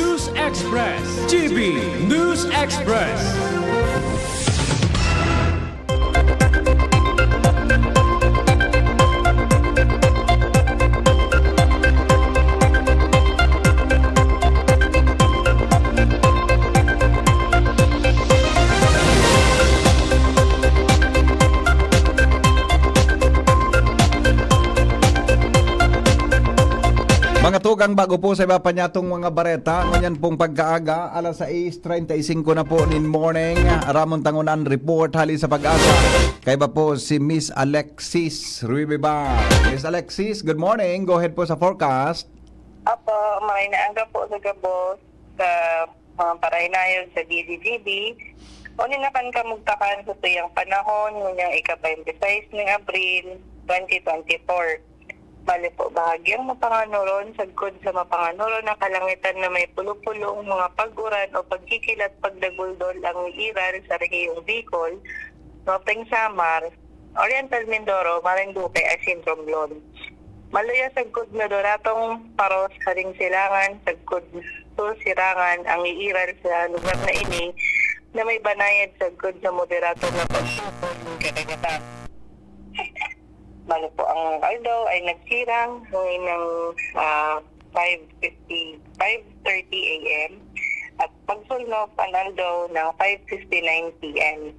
GB News Express. Mga tugang, bago po sa iba pa niyatong mga bareta, ngunyan pong pagkaaga, alas 6:35 na po in morning, Ramon Tangunan report hali sa pag-asa. Kaya ba po si Miss Alexis Ruibibar. Miss Alexis, good morning. Go ahead po sa forecast. Apo, may naanga po sa gabos sa mga parahinayog sa DZGB. Unin na kan kamugtakan sa tuyang panahon, ngunyang ika-26 ng Abril 2024. Bali po, bahagyang mapanganuron, sagkod sa mapanganuron na kalangitan na may pulo-pulong mga pag-uran o pagkikilat pagdaguldol ang iiral sa rehiyong Bicol, Northern Samar, Oriental Mindoro, Marinduque at Central Romblon. Malaya sagkod na doratong paros haring silangan, sagkod sirangan ang iiral sa lugar na ini na may banayad sagkod sa moderatong na pagsupot ng kadagatan. Bali po, ang aldaw ay nagsirang ngayon ng 5:30 a.m. at pagsulnok ang aldaw ng 5:59 p.m.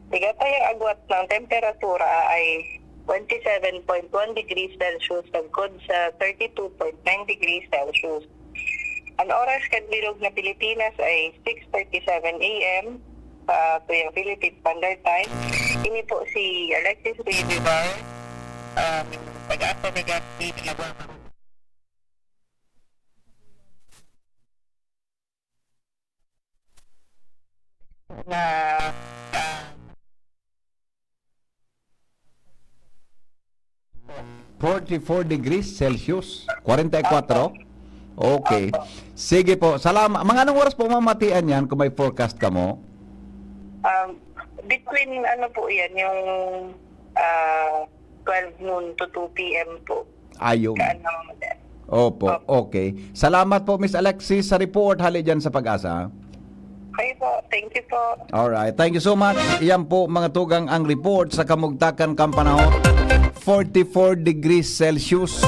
Tigatay ang agwat ng temperatura ay 27.1 degrees Celsius sagkod sa 32.9 degrees Celsius. Ang oras kadbilog na Pilipinas ay 6:37 a.m. sa tuyang Philippine Standard Time. Ini po si Alexis Ruibibar, pag-asa na Legazpi, Nagwapa. Na 44 degrees Celsius. 44? Okay. Sige po. Salamat. Mga anong oras po mamatian yan kung may forecast ka mo? Between ano po yan, yung 12 noon to 2 p.m. po. Ayun. Opo, okay. Salamat po, Miss Alexis, sa report. Hali dyan sa pag-asa. Okay po, thank you po. Alright, thank you so much. Iyan po, mga tugang, ang report sa Kamugtakan Kampanahon. 44 degrees Celsius.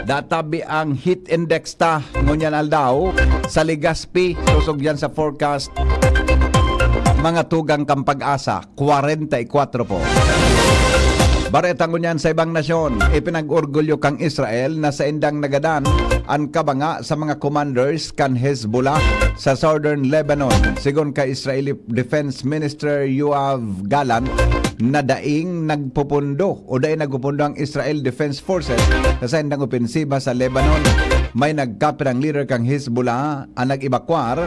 Databi ang heat index ta ngunyan aldaw sa Legazpi. Susog yan sa forecast. Mga tugang Kampag-asa, 44 po. Bareta ngunyan sa ibang nasyon, ipinag-orgulyo kang Israel na sa indang nagadan ang kabanga sa mga commanders kan Hezbollah sa Southern Lebanon. Sigon kay Israeli Defense Minister Yoav Gallant, na daing nagpupundo o daing nagpupundo ang Israel Defense Forces sa indang opensiba sa Lebanon. May nagkapirang leader kang Hezbollah ang nag-evacuar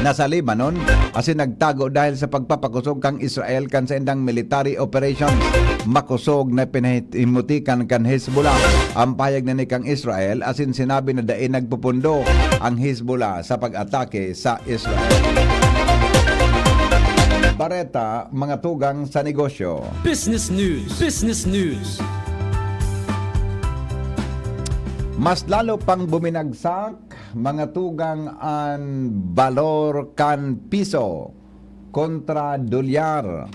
nasa Lebanon asin nagtago dahil sa pagpapakusog kang Israel kan sa indang military operations. Makusog na pinahimutikan kan Hezbollah ang payag na ni kang Israel asin sinabi na daing nagpupundo ang Hezbollah sa pag-atake sa Israel. Bareta, mga tugang sa negosyo. Business News. Mas lalo pang buminagsak, mga tugang, ang balor kan piso kontra dolyar.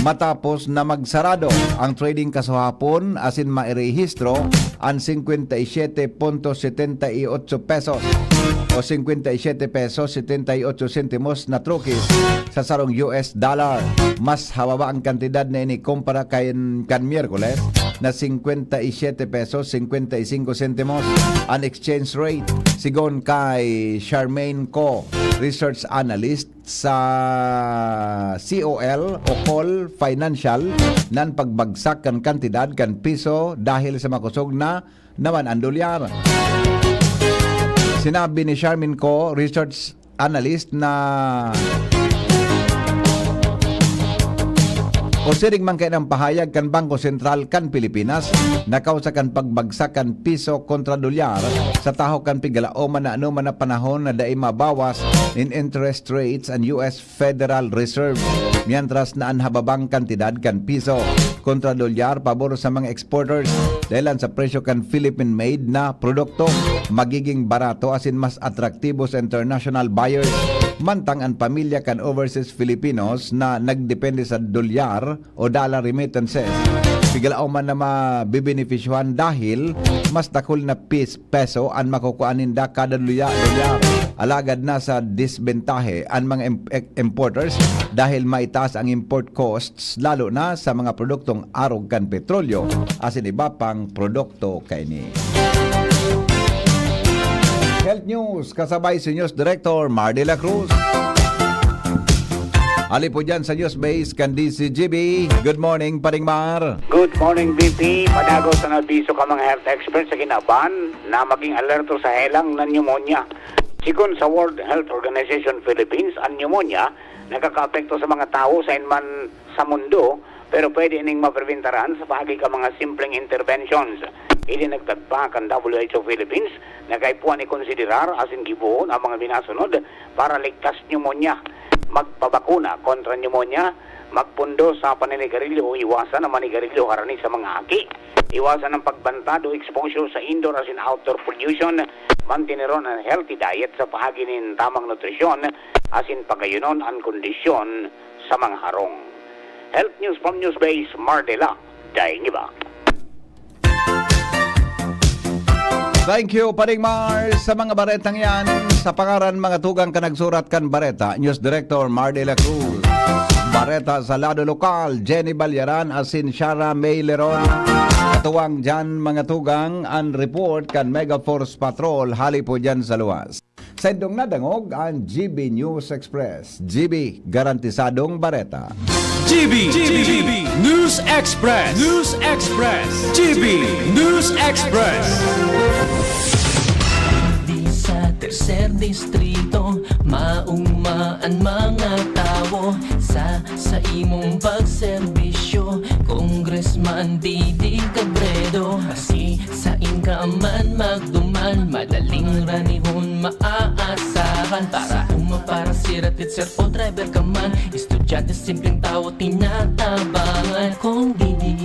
Matapos na magsarado ang trading kasahapon asin mairehistro ang 57.78 pesos o 57 pesos 78 sentimos na trokis sa sarong US dollar. Mas hababa ang kantidad na ini kumpara kan Miyerkules na 57 pesos 55 sentimos ang exchange rate. Sigon kay Charmaine Co, research analyst sa COL o Call Financial, nan pagbagsak kan kantidad kan piso dahil sa makusog na naman ang dolyar. Sinabi ni Charmaine Co, research analyst, na O siring man kay ng pahayag kan Bangko Sentral kan Pilipinas nakausa kan pagbagsak kan piso kontra dolyar sa taho kan pigalaoman na ano man na panahon na dai mabawas in interest rates ang US Federal Reserve mientras na anhababang kantidad kan piso kontra dolyar pabor sa mga exporters dahil sa presyo kan Philippine-made na produkto magiging barato asin mas atraktibo sa international buyers mantang ang pamilya kan overseas Filipinos na nagdepende sa dolyar o dollar remittances bigla man na mabibenefisyuhan dahil mas takol na peso ang makukuanin da kada dolyar alagad na sa disbentahe ang mga importers dahil maitaas ang import costs lalo na sa mga produktong arog kan petrolyo asin iba pang produkto kay ni Health News kasabay si News Director Mar de la Cruz. Ali po dyan sa News Base kan DCGB. Good morning, Paring Mar. Good morning, BP. Padago sa nabiso ka mga health experts sa kinaban na maging alerto sa helang ng pneumonia. Sigon sa World Health Organization Philippines, ang pneumonia nakaka-apekto sa mga tao sa inman sa mundo pero pwede ining mapreventaran sa paagi ka mga simpleng interventions. Ili nagtagpa kan WHO Philippines na kaipuan ikonsiderar asin gibuon ang mga binasunod para ligtas pneumonia. Magpabakuna kontra pneumonia, magpundo sa paninigarilyo, iwasan ang manigarilyo harani sa mga aki, iwasan ang pagbantado, exposure sa indoor as in outdoor pollution, mantineron ang healthy diet sa pahagi ng tamang nutrisyon, as in pagayunon ang kondisyon sa mga harong. Health News from Newsbase, Mardela, Daing Iba. Thank you, Paring Mar, sa mga baretang yan. Sa pangaran mga tugang ka nagsurat kan bareta, News Director Mar de la Cruz. Bareta sa lado lokal, Jenny Balyaran, asin Shara May Leron. Katuwang dyan mga tugang, ang report kan Mega Force Patrol, hali po dyan sa luwas. Sa indong nadangog, ang GB News Express. GB, garantisadong bareta. GB News Express. News Express. GB News Express. Di sa tercer distrito maugmaan mga tao sa imong pagserbisyo Congressman Didi Cabredo si sa inkaman magduman madaling ranihon maaasahan para siratit sir o driver ka man estudyante simpleng tao tinatabangan kung Didi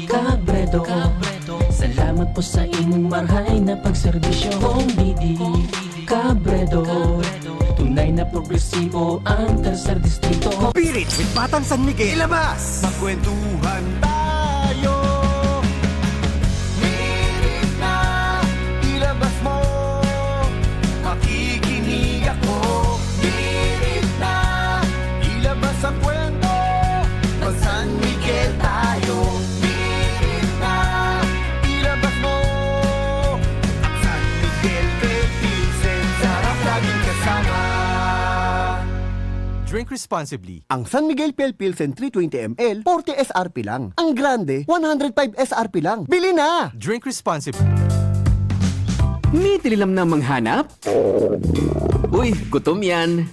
Cabredo salamat po sa imong marhay na pagserbisyo kung Didi Cabredo tunay na progresibo ang tercer distrito. Spirit with Batang San Miguel. Ilabas! Magkwentuhan tayo. Spirit na ilabas mo. Makikinig ako. Spirit na ilabas ang kwento. Pag San Miguel tayo. Spirit na ilabas mo. At San Miguel Pilsen sarap laging kasama. Drink responsibly. Ang San Miguel Pale Pilsen 320 ml, 40 SRP lang. Ang Grande, 105 SRP lang. Bili na! Drink responsibly. May tililam na manghanap? Uy, gutom yan.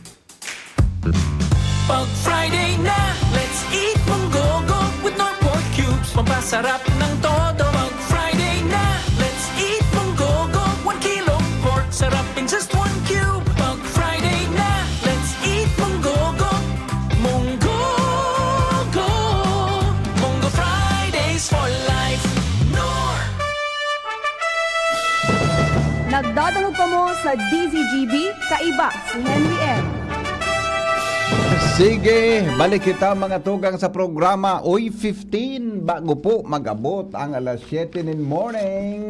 Pag Friday na, let's eat monggogo with no pork cubes. Pampasarap ng todo. Pag Friday na, let's eat monggogo. 1 kilo pork, sarap in just 1 cube. Pag Friday na, let's eat monggogo. Monggogo. Mongo Fridays for life. Nor! Nagdadalog pa mo sa DZGB, kaiba si Henry M. Sige, balik kita mga tugang sa programa. Uy, 15 bago po mag-abot ang alas 7 in morning.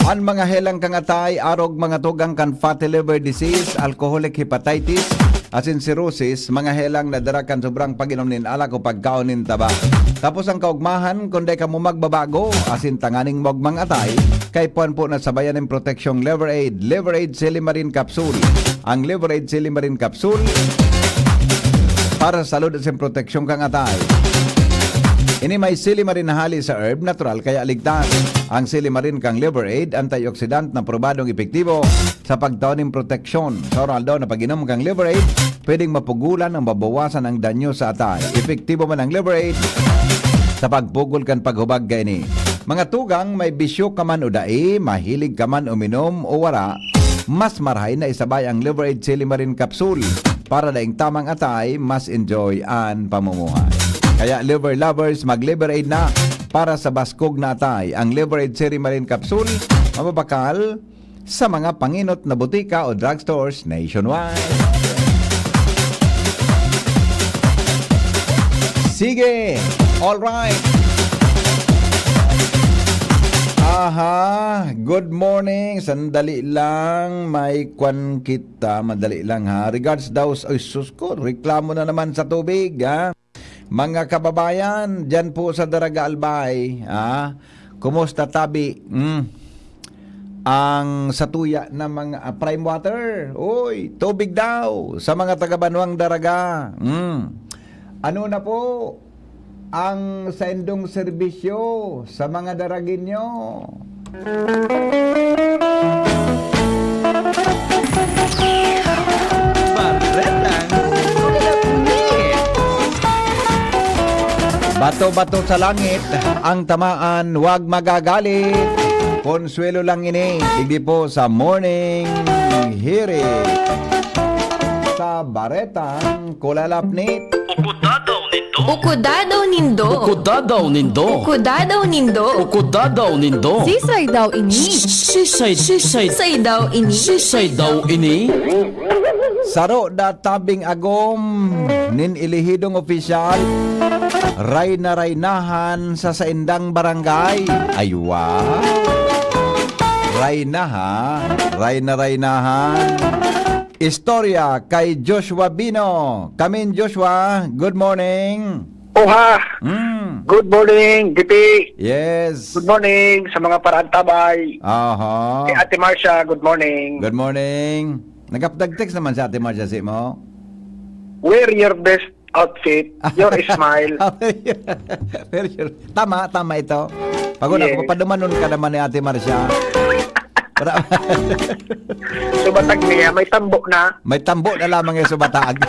Ang mga helang kangatay, arog mga tugang kan fatty liver disease, alcoholic hepatitis, asin cirrhosis, mga helang nadarakan sobrang pag-inom nin alak o pagkaon nin taba. Tapos ang kaugmahan, kundi ka mo magbabago, asin tanganing mogmang atay, kay puan po na sabayan ng proteksyong Liver Aid Silimarin Capsule. Ang Liver Aid Silimarin Capsule para sa salud at proteksyon kang atay. Ini may silimarin na hali sa herb, natural kaya ligtas. Ang silimarin kang liver aid, antioxidant na probadong epektibo sa pagtaoning proteksyon. Sa oral daw na pag-inom kang liver aid, pwedeng mapugulan ang mabawasan ang danyo sa atay. Epektibo man ang liver aid sa pagpugol kan paghubag gani. Mga tugang may bisyo ka man o dai, mahilig ka man uminom o wara, mas marahay na isabay ang liver aid silimarin capsule para daing tamang atay, mas enjoy ang pamumuhay. Kaya liver lovers, mag-liver aid na para sa baskog na atay. Ang liver aid silimarin capsule, mababakal sa mga panginot na butika o drugstores nationwide. Sige! Alright! Aha! Good morning! Sandali lang, may kwan kita. Madali lang ha. Regards daw sa... Ay, sus ko, reklamo na naman sa tubig ha. Mga kababayan, dyan po sa Daraga Albay, ha? Kumusta tabi? Ang satuya ng mga prime water. Uy, tubig daw sa mga taga-Banwang Daraga. Ano na po ang sendong serbisyo sa mga daragin nyo? Bato-bato sa langit, ang tamaan huwag magagalit. Konsuelo lang ini, hindi po sa morning hearing. Sa Baretang Kulalapnit. Ukudadaw nindo. Ukudadaw nindo. Ukudadaw nindo. Ukudadaw nindo. Sisay daw ini. Sisay daw ini. Sisay daw ini. Saro da tabing agom nin ilihidong opisyal. Ray na raynahan sa saindang barangay. Aywa. Ray na ha. Ray na raynahan. Istorya kay Joshua Bino. Kamin Joshua, good morning. Oha! Good morning, DP. Yes. Good morning sa mga paraantabay. Aha. Kay Ate Marcia, good morning. Good morning. Nagapdag-text naman sa Ate Marcia si mo. Wear your best outfit, your smile. Tama ito. Pagod Yes. ako, papadumanon ka naman ni Ate Marcia. Subatag niya, may tambok na. May tambo na lamang yung subatag.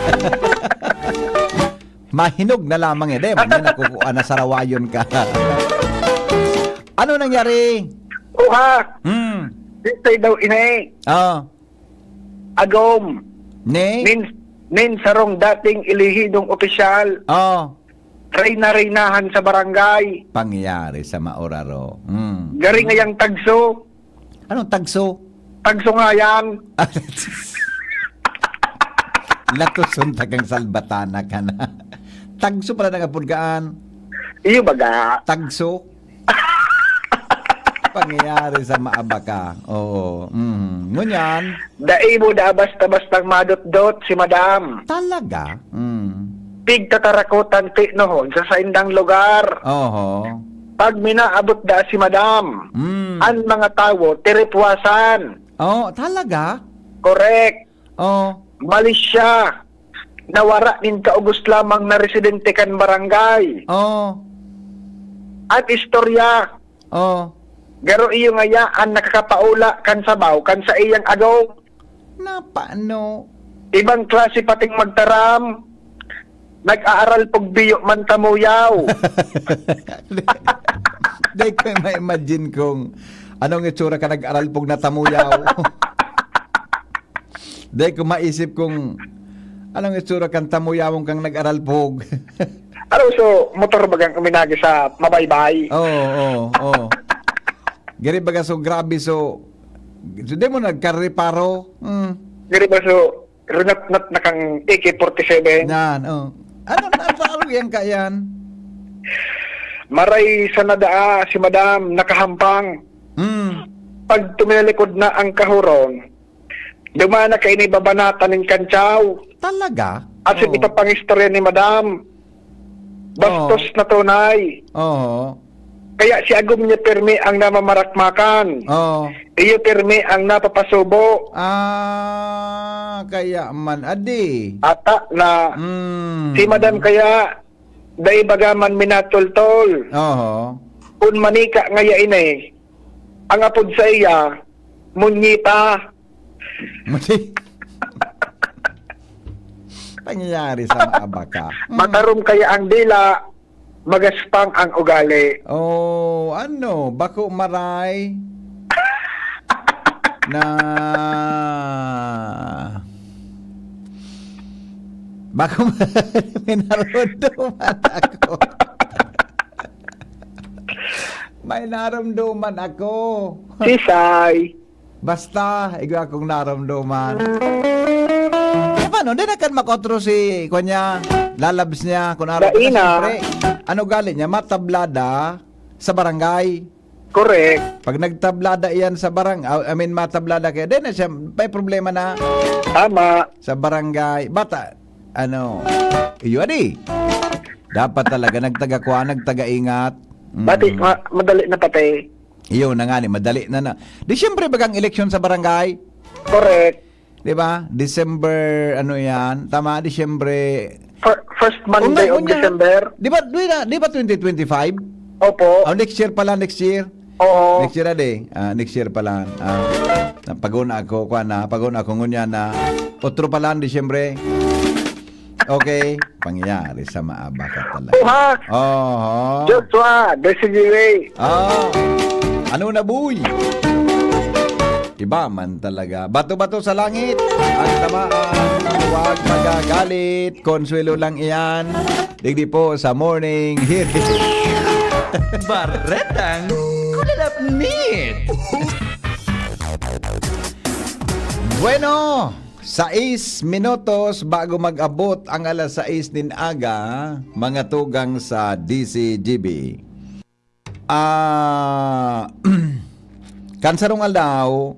Mahinog na lamang yun. May nakukuha na sarawayon ka. Ano nangyari? Oha! Dito daw inay. Agom. Nin sarong dating ilihidong opisyal. Reynahan sa barangay. Pangyayari sa Maoraro. Gari ngayang tagso. Anong tagso? Tagso nga yan. Latuson tagang salbatana ka na. Tagso pala nagapudgaan. Iyo baga. Tagso? Pangyayari sa maabaka. Oo. Ngunyan. Dai mo da basta-bastang madot-dot si madam. Talaga? Pig tatarakutan ti nohon sa saindang lugar. Oho. Pag minaabot da si madam, ang mga tao tiripwasan. Talaga? Correct. Malis siya. Nawara nin kaugos lamang na residente kan barangay. At istorya. Garo iyo nga ang nakakapaula kan sabaw kan sa iyang agaw. Na paano? Ibang klase pating magtaram. Nag-aaral pag biyo man tamuyaw. Dahil ko ma-imagine kung anong itsura ka nag-aral pag natamuyaw. Dahil ko maisip kung anong itsura kang tamuyawong kang nag-aral pag. Ano so, motor bagang uminagi sa mabaybay? Oo. Gari baga so grabe so di mo nagkareparo. Gari ba so runat na kang AK-47? Yan, Ano yan kayan? Maray sa nadaa si madam nakahampang. Pag tumilikod na ang kahuron, dumana kay ni babanatan ng kantsaw. Talaga? At ito pang istorya ni madam. Bastos na tunay. Kaya si Agum niya permi ang namamarakmakan. Iyo permi ang napapasubo. Kaya man adi. Ata na si madam kaya Day bagaman minatultol. Oho. Kung manika ngayain ang apod sa iya, munyita. Mati. Pangyayari sa maabaka. Matarom kaya ang dila, magaspang ang ugali. Oh, ano? Bako maray na bako may naramdaman ako. May naramdaman ako. Sisay. Basta, ikaw akong naramdaman. Paano? Di na kan makotro si kanya, lalabs niya, kung araw Daina. ano galit niya? Matablada sa barangay. Correct. Pag nagtablada iyan sa matablada kaya, di na siya, may problema na. Tama. Sa barangay. Bata, iyo adi. Dapat talaga nagtaga-ingat. Bati, madali na patay. Iyo na nga ni, madali na. Di siyempre bagang eleksyon sa barangay. Correct. Di ba? December, yan? Tama, December. First Monday of December. Di ba 2025? Opo. Next year pala, next year. Oo. Next year ade. Next year pala. Paguna ako, paguna ako ngunya na otro pala, December. Okay. Pangyayari sa maabaka talaga. Buhak. Oh. Joshua, Desigiwe. Ano na, buy? Iba man talaga. Bato-bato sa langit. Ang tamaan. Huwag magagalit. Konsuelo lang iyan. Digdi po sa morning hearing. Baretang Kulalap Meet. Bueno, 6 minutos bago mag-abot ang alas 6 din aga, mga tugang sa DCGB. Kansarong aldaw,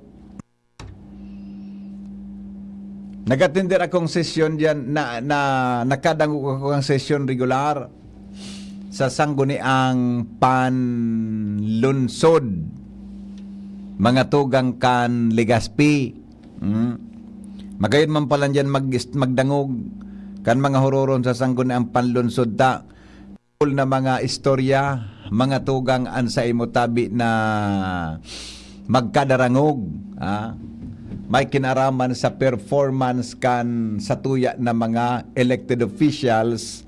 nag-attender akong sesyon diyan na nakadango ako ang sesyon regular sa sangguniang panlunsod mga tugang kan Legazpi. Magayon man pala diyan magdangog kan mga hororon sa sangguniang panlunsod ta na mga istorya, mga tugang ansa imutabi na magkadarangog, may kinaraman sa performance kan sa tuya na mga elected officials,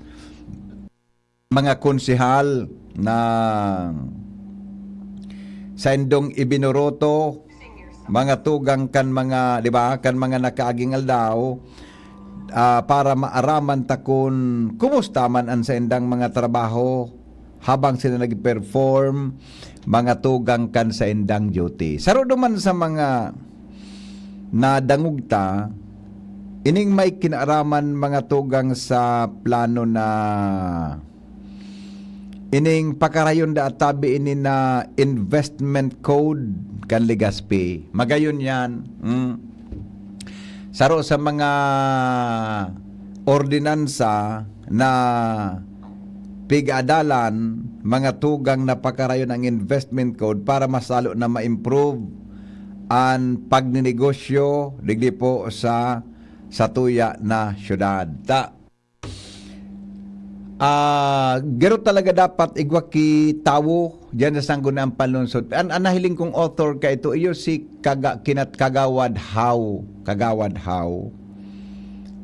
mga konsehal na sa indong ibinoroto, mga tugang kan mga, di ba, kan mga nakaaging aldaw, para maaraman takon kumusta man ang sa indang mga trabaho habang sila nag-perform, mga tugang kan sa indang duty. Saro duman sa mga nadangugta, ining may kinaaraman mga tugang sa plano na ining pakarayon da tabi ini na investment code kan Legazpi. Magayon yan. Saro sa mga ordinansa na pig-adalan, mga tugang na pakarayon ang investment code para masalo na ma-improve ang pagninegosyo digdi po sa tuya na syudad. Gero talaga dapat igwaki tawo diyan sa sanggunang panlunsod. Ang nahiling kong author ka ito, iyo si Kagawad How.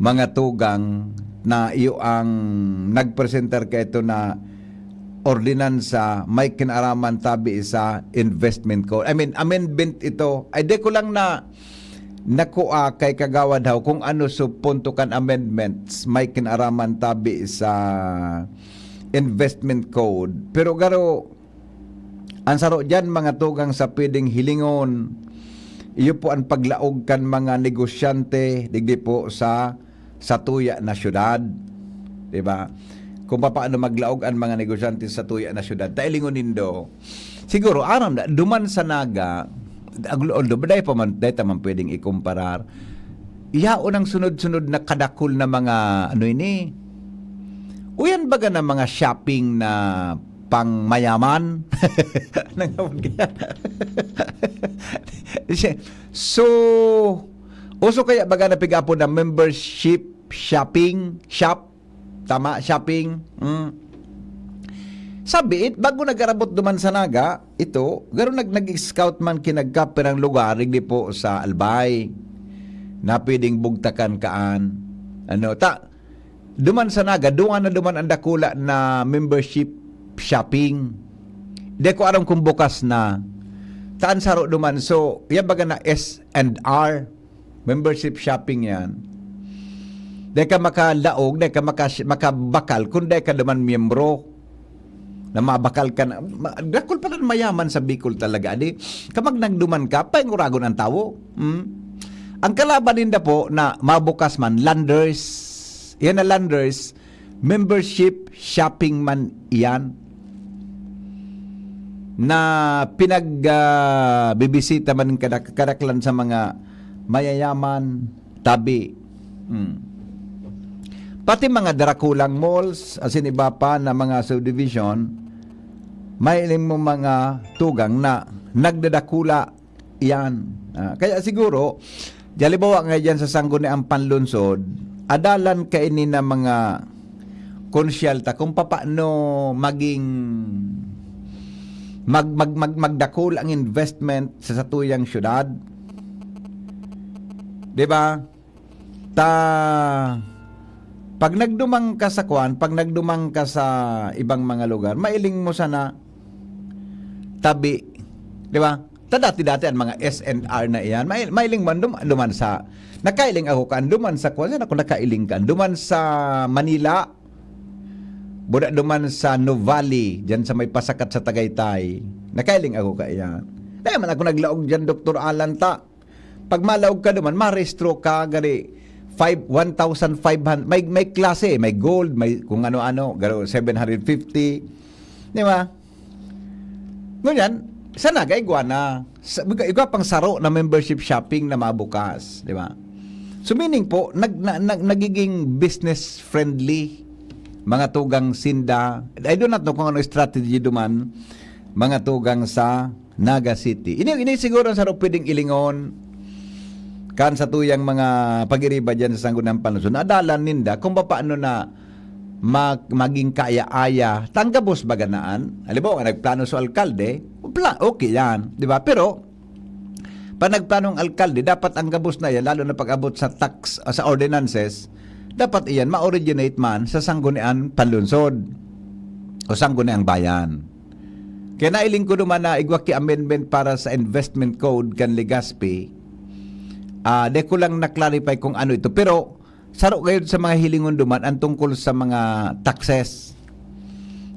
Mga tugang na iyo ang nagpresenter ka ito na ordinansa may kinaraman tabi sa investment code. Amendment ito. Ay de ko lang na nakuha kay Kagawad How kung ano so punto kan amendments may kinaraman tabi sa investment code. Pero garo ang saro dyan mga tugang sa pwedeng hilingon, iyo po ang paglaog kan mga negosyante digdi po sa tuya na syudad, di ba? Kung paano maglaog ang mga negosyante sa tuya na syudad. Tailingon nindo. Siguro aram na duman sa naga, although baday pa man pwedeng ikumparar. Iyaon ang sunod-sunod na kadakol na mga ini. Uyan baga na mga shopping na pang mayaman. So, uso kaya baga na pigapo na membership shopping, shop, tama, shopping. Sabi, bago nagarabot duman sa Naga, ito, garo nag-scout man kinagkaperang lugar, hindi po sa Albay, na pwedeng bugtakan kaan. Duman sa Naga, duman ang dakula na membership shopping. Di ko alam kung bukas na. Taan saro duman. So, yan baga na S&R, membership shopping yan. Di ka makalaog, di ka makabakal, kung di ka duman miyembro, na mabakal ka na. Dakol pa rin mayaman sa Bicol talaga. Di, kamag nagduman ka, painguragon ang tao. Ang kalaban din na po na mabukas man, Landers. Yan na Landers, membership shopping man yan. Na bibisita man kadaklan sa mga mayayaman, tabi. Pati mga darakulang malls, asin iba pa na mga subdivision, may ilim mo mga tugang na nagdadakula yan. Kaya siguro, jalibawa nga dyan sa sangguniang panlunsod, adalan kainin na mga konsyalta kung paano maging magdakol ang investment sa satuyang syudad. 'Di ba? Pag nagdumang ka sa kwan, pag nagdumang ka sa ibang mga lugar, mailing mo sana tabi. 'Di ba? Dati ang mga S&R na iyan, mailing man duman sa nakailing ako kan duman sa kwan, ako nakailing kan duman sa Manila, buda duman sa Nuvali, dyan sa may pasakat sa Tagaytay, nakailing ako ka iyan. Kaya man ako naglaog dyan, Dr. Alan ta. Pag malaog ka duman, marestro ka gari 1,500, may klase, may gold, may kung ano-ano, garo 750. Di ba? Ngunyan, sa Naga, iguana. Igwa pang saro na membership shopping na mabukas. Di ba? So meaning po, nagiging business friendly mga tugang sinda. I do not know kung ano strategy duman mga tugang sa Naga City. Ini siguro sa pwedeng ilingon kan sa tuyang mga pag-iriba dyan sa Sangguniang Panlunsod. Adalan ninda kung paano na maging kaya-aya tanggabos baganaan. Halimbawa, nagplano sa alkalde, okay yan, di ba? Pero pag nagplanong alkalde, dapat ang gabos na yan, lalo na pag-abot sa tax, sa ordinances, dapat iyan ma-originate man sa Sangguniang Panlunsod o Sangguniang Bayan. Kaya nailing ko naman na igwaki amendment para sa investment code kan Legazpi. De ko lang na-clarify kung ano ito. Pero saro kayo sa mga hilingon duman ang tungkol sa mga taxes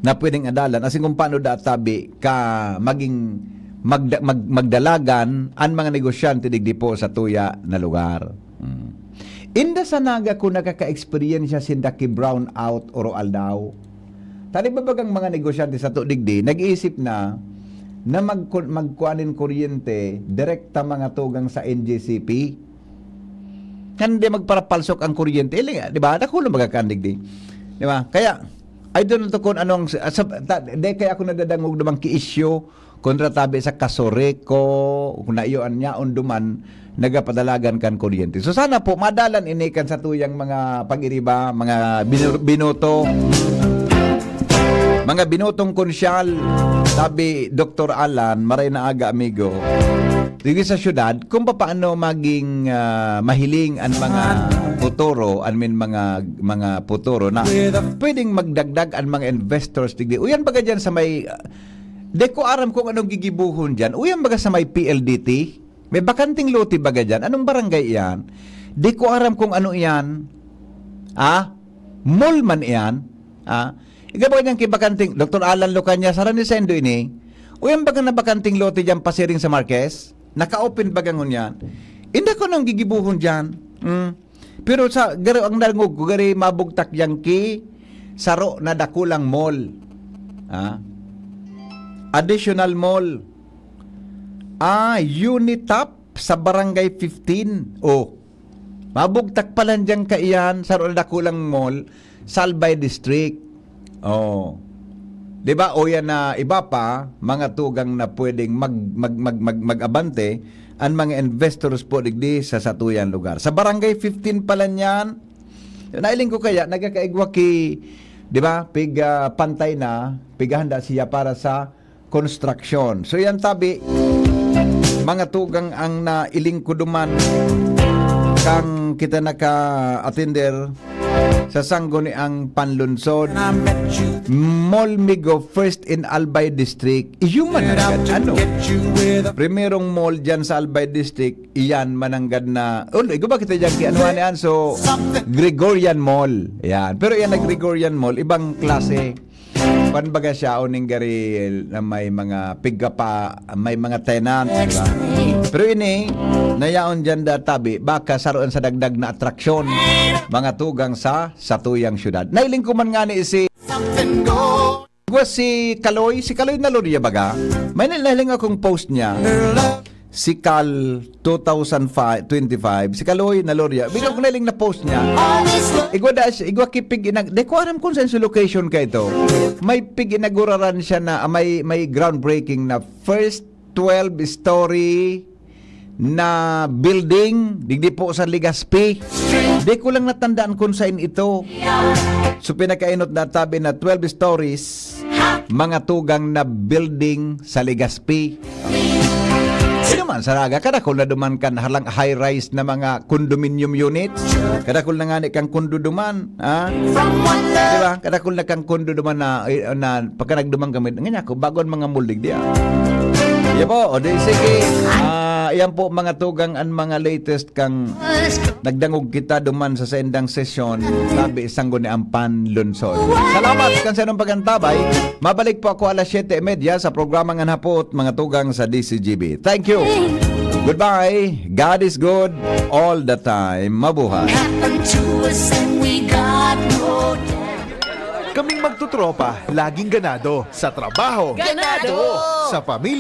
na pwedeng adalan. Kasi kung paano databi ka maging magdalagan ang mga negosyante digdi po sa tuya na lugar. Inda sa Naga ko nakaka-experience sindaki brown out o roal daw. Tani ba bagang mga negosyante sa tudigdi nag-iisip na magkuanin kuryente direkta mga tugang sa NGCP. Hindi magparapalsok ang kuryente. Di ba? Nakulo magakandig di. Di ba? Kaya, I don't know kung anong, kaya ako nadadangog namang ki-issue kontra tabi sa Kasoreko, kung naiyoan niya on duman, nagapadalagan kan kuryente. So sana po, madalan inikan sa tuyang mga pag-iriba, mga binoto, mga binotong konsyal, sabi Dr. Alan, maray na aga amigo, dito sa syudad, kung paano maging mahiling ang mga putoro, mga putoro na pwedeng magdagdag ang mga investors digdi. Uyan baga dyan sa may, di ko aram kung anong gigibuhon dyan. Uyan baga sa may PLDT, may bakanting lote baga dyan. Anong barangay yan? Di ko aram kung ano yan. Mall man yan. Ikaw niyang kibakanting, Dr. Alan Lucanya, saran ni Sendo ini, uyan baga na bakanting lote dyan pasiring sa Marquez, naka-open bagangon yan. Hindi ko nang gigibuhon dyan. Pero sa, garo ang nangog, gari mabugtak yang ki, saro na dakulang mall. Additional mall. Unitap sa barangay 15. Mabugtak pala dyan kaiyan, saro na dakulang mall, Salbay District. Diba? O yan na iba pa, mga tugang na pwedeng mag-abante ang mga investors po digdi sa satuyan lugar. Sa barangay 15 pala niyan, nailing ko kaya, nagkakaigwa ki di ba? Pantay na, handa siya para sa construction. So yan tabi, mga tugang ang nailingkuduman kang kita naka-attender sa sanggo ni ang panlunsod. Mall Migo first in Albay District. Iyon mananggad ano? Primerong mall dyan sa Albay District, iyan mananggad na, ikaw ba kita dyan kianuan yan? So, Gregorian Mall. Yan. Pero yan na Gregorian Mall, ibang klase. Panbaga siya o gari na may mga may mga tenants, diba? Pero ini nayaon dyan tabi baka saroon sa dagdag na atraksyon mga tugang sa satuyang syudad. Nailing ko man nga ni si Kaloy na Loria baga. May nailing akong post niya. Si Cal 2025, si Kaloy na Loria. Bigla ko nailing na post niya. Igwa kipig di ko alam kung saan sa location ka ito. May pig inaguraran siya na may groundbreaking na first 12-story na building digdi po sa Legazpi. Di ko lang natandaan kung saan ito. So pinakainot na tabi na 12 stories mga tugang na building sa Legazpi. Sino man saraga kadakol na duman kan halang high-rise na mga condominium units. Kadakol na nga ni kang kondo duman, ha? Diba? Kadakol na kang kondo duman na pagka nagduman kami, nga ko bagon mga muldig diya. Yeah po, o di sige. Yan po mga tugang ang mga latest kang nagdangog kita duman sa sendang sesyon sabi isanggo ni Ampan Lunsod. Salamat kan sa inong pagantabay. Mabalik po ako alas 7:30 sa programa ng hapot mga tugang sa DCGB. Thank you. Goodbye. God is good all the time. Mabuhay. Kaming magtutropa, laging ganado. Sa trabaho, Ganado! Sa pamilya,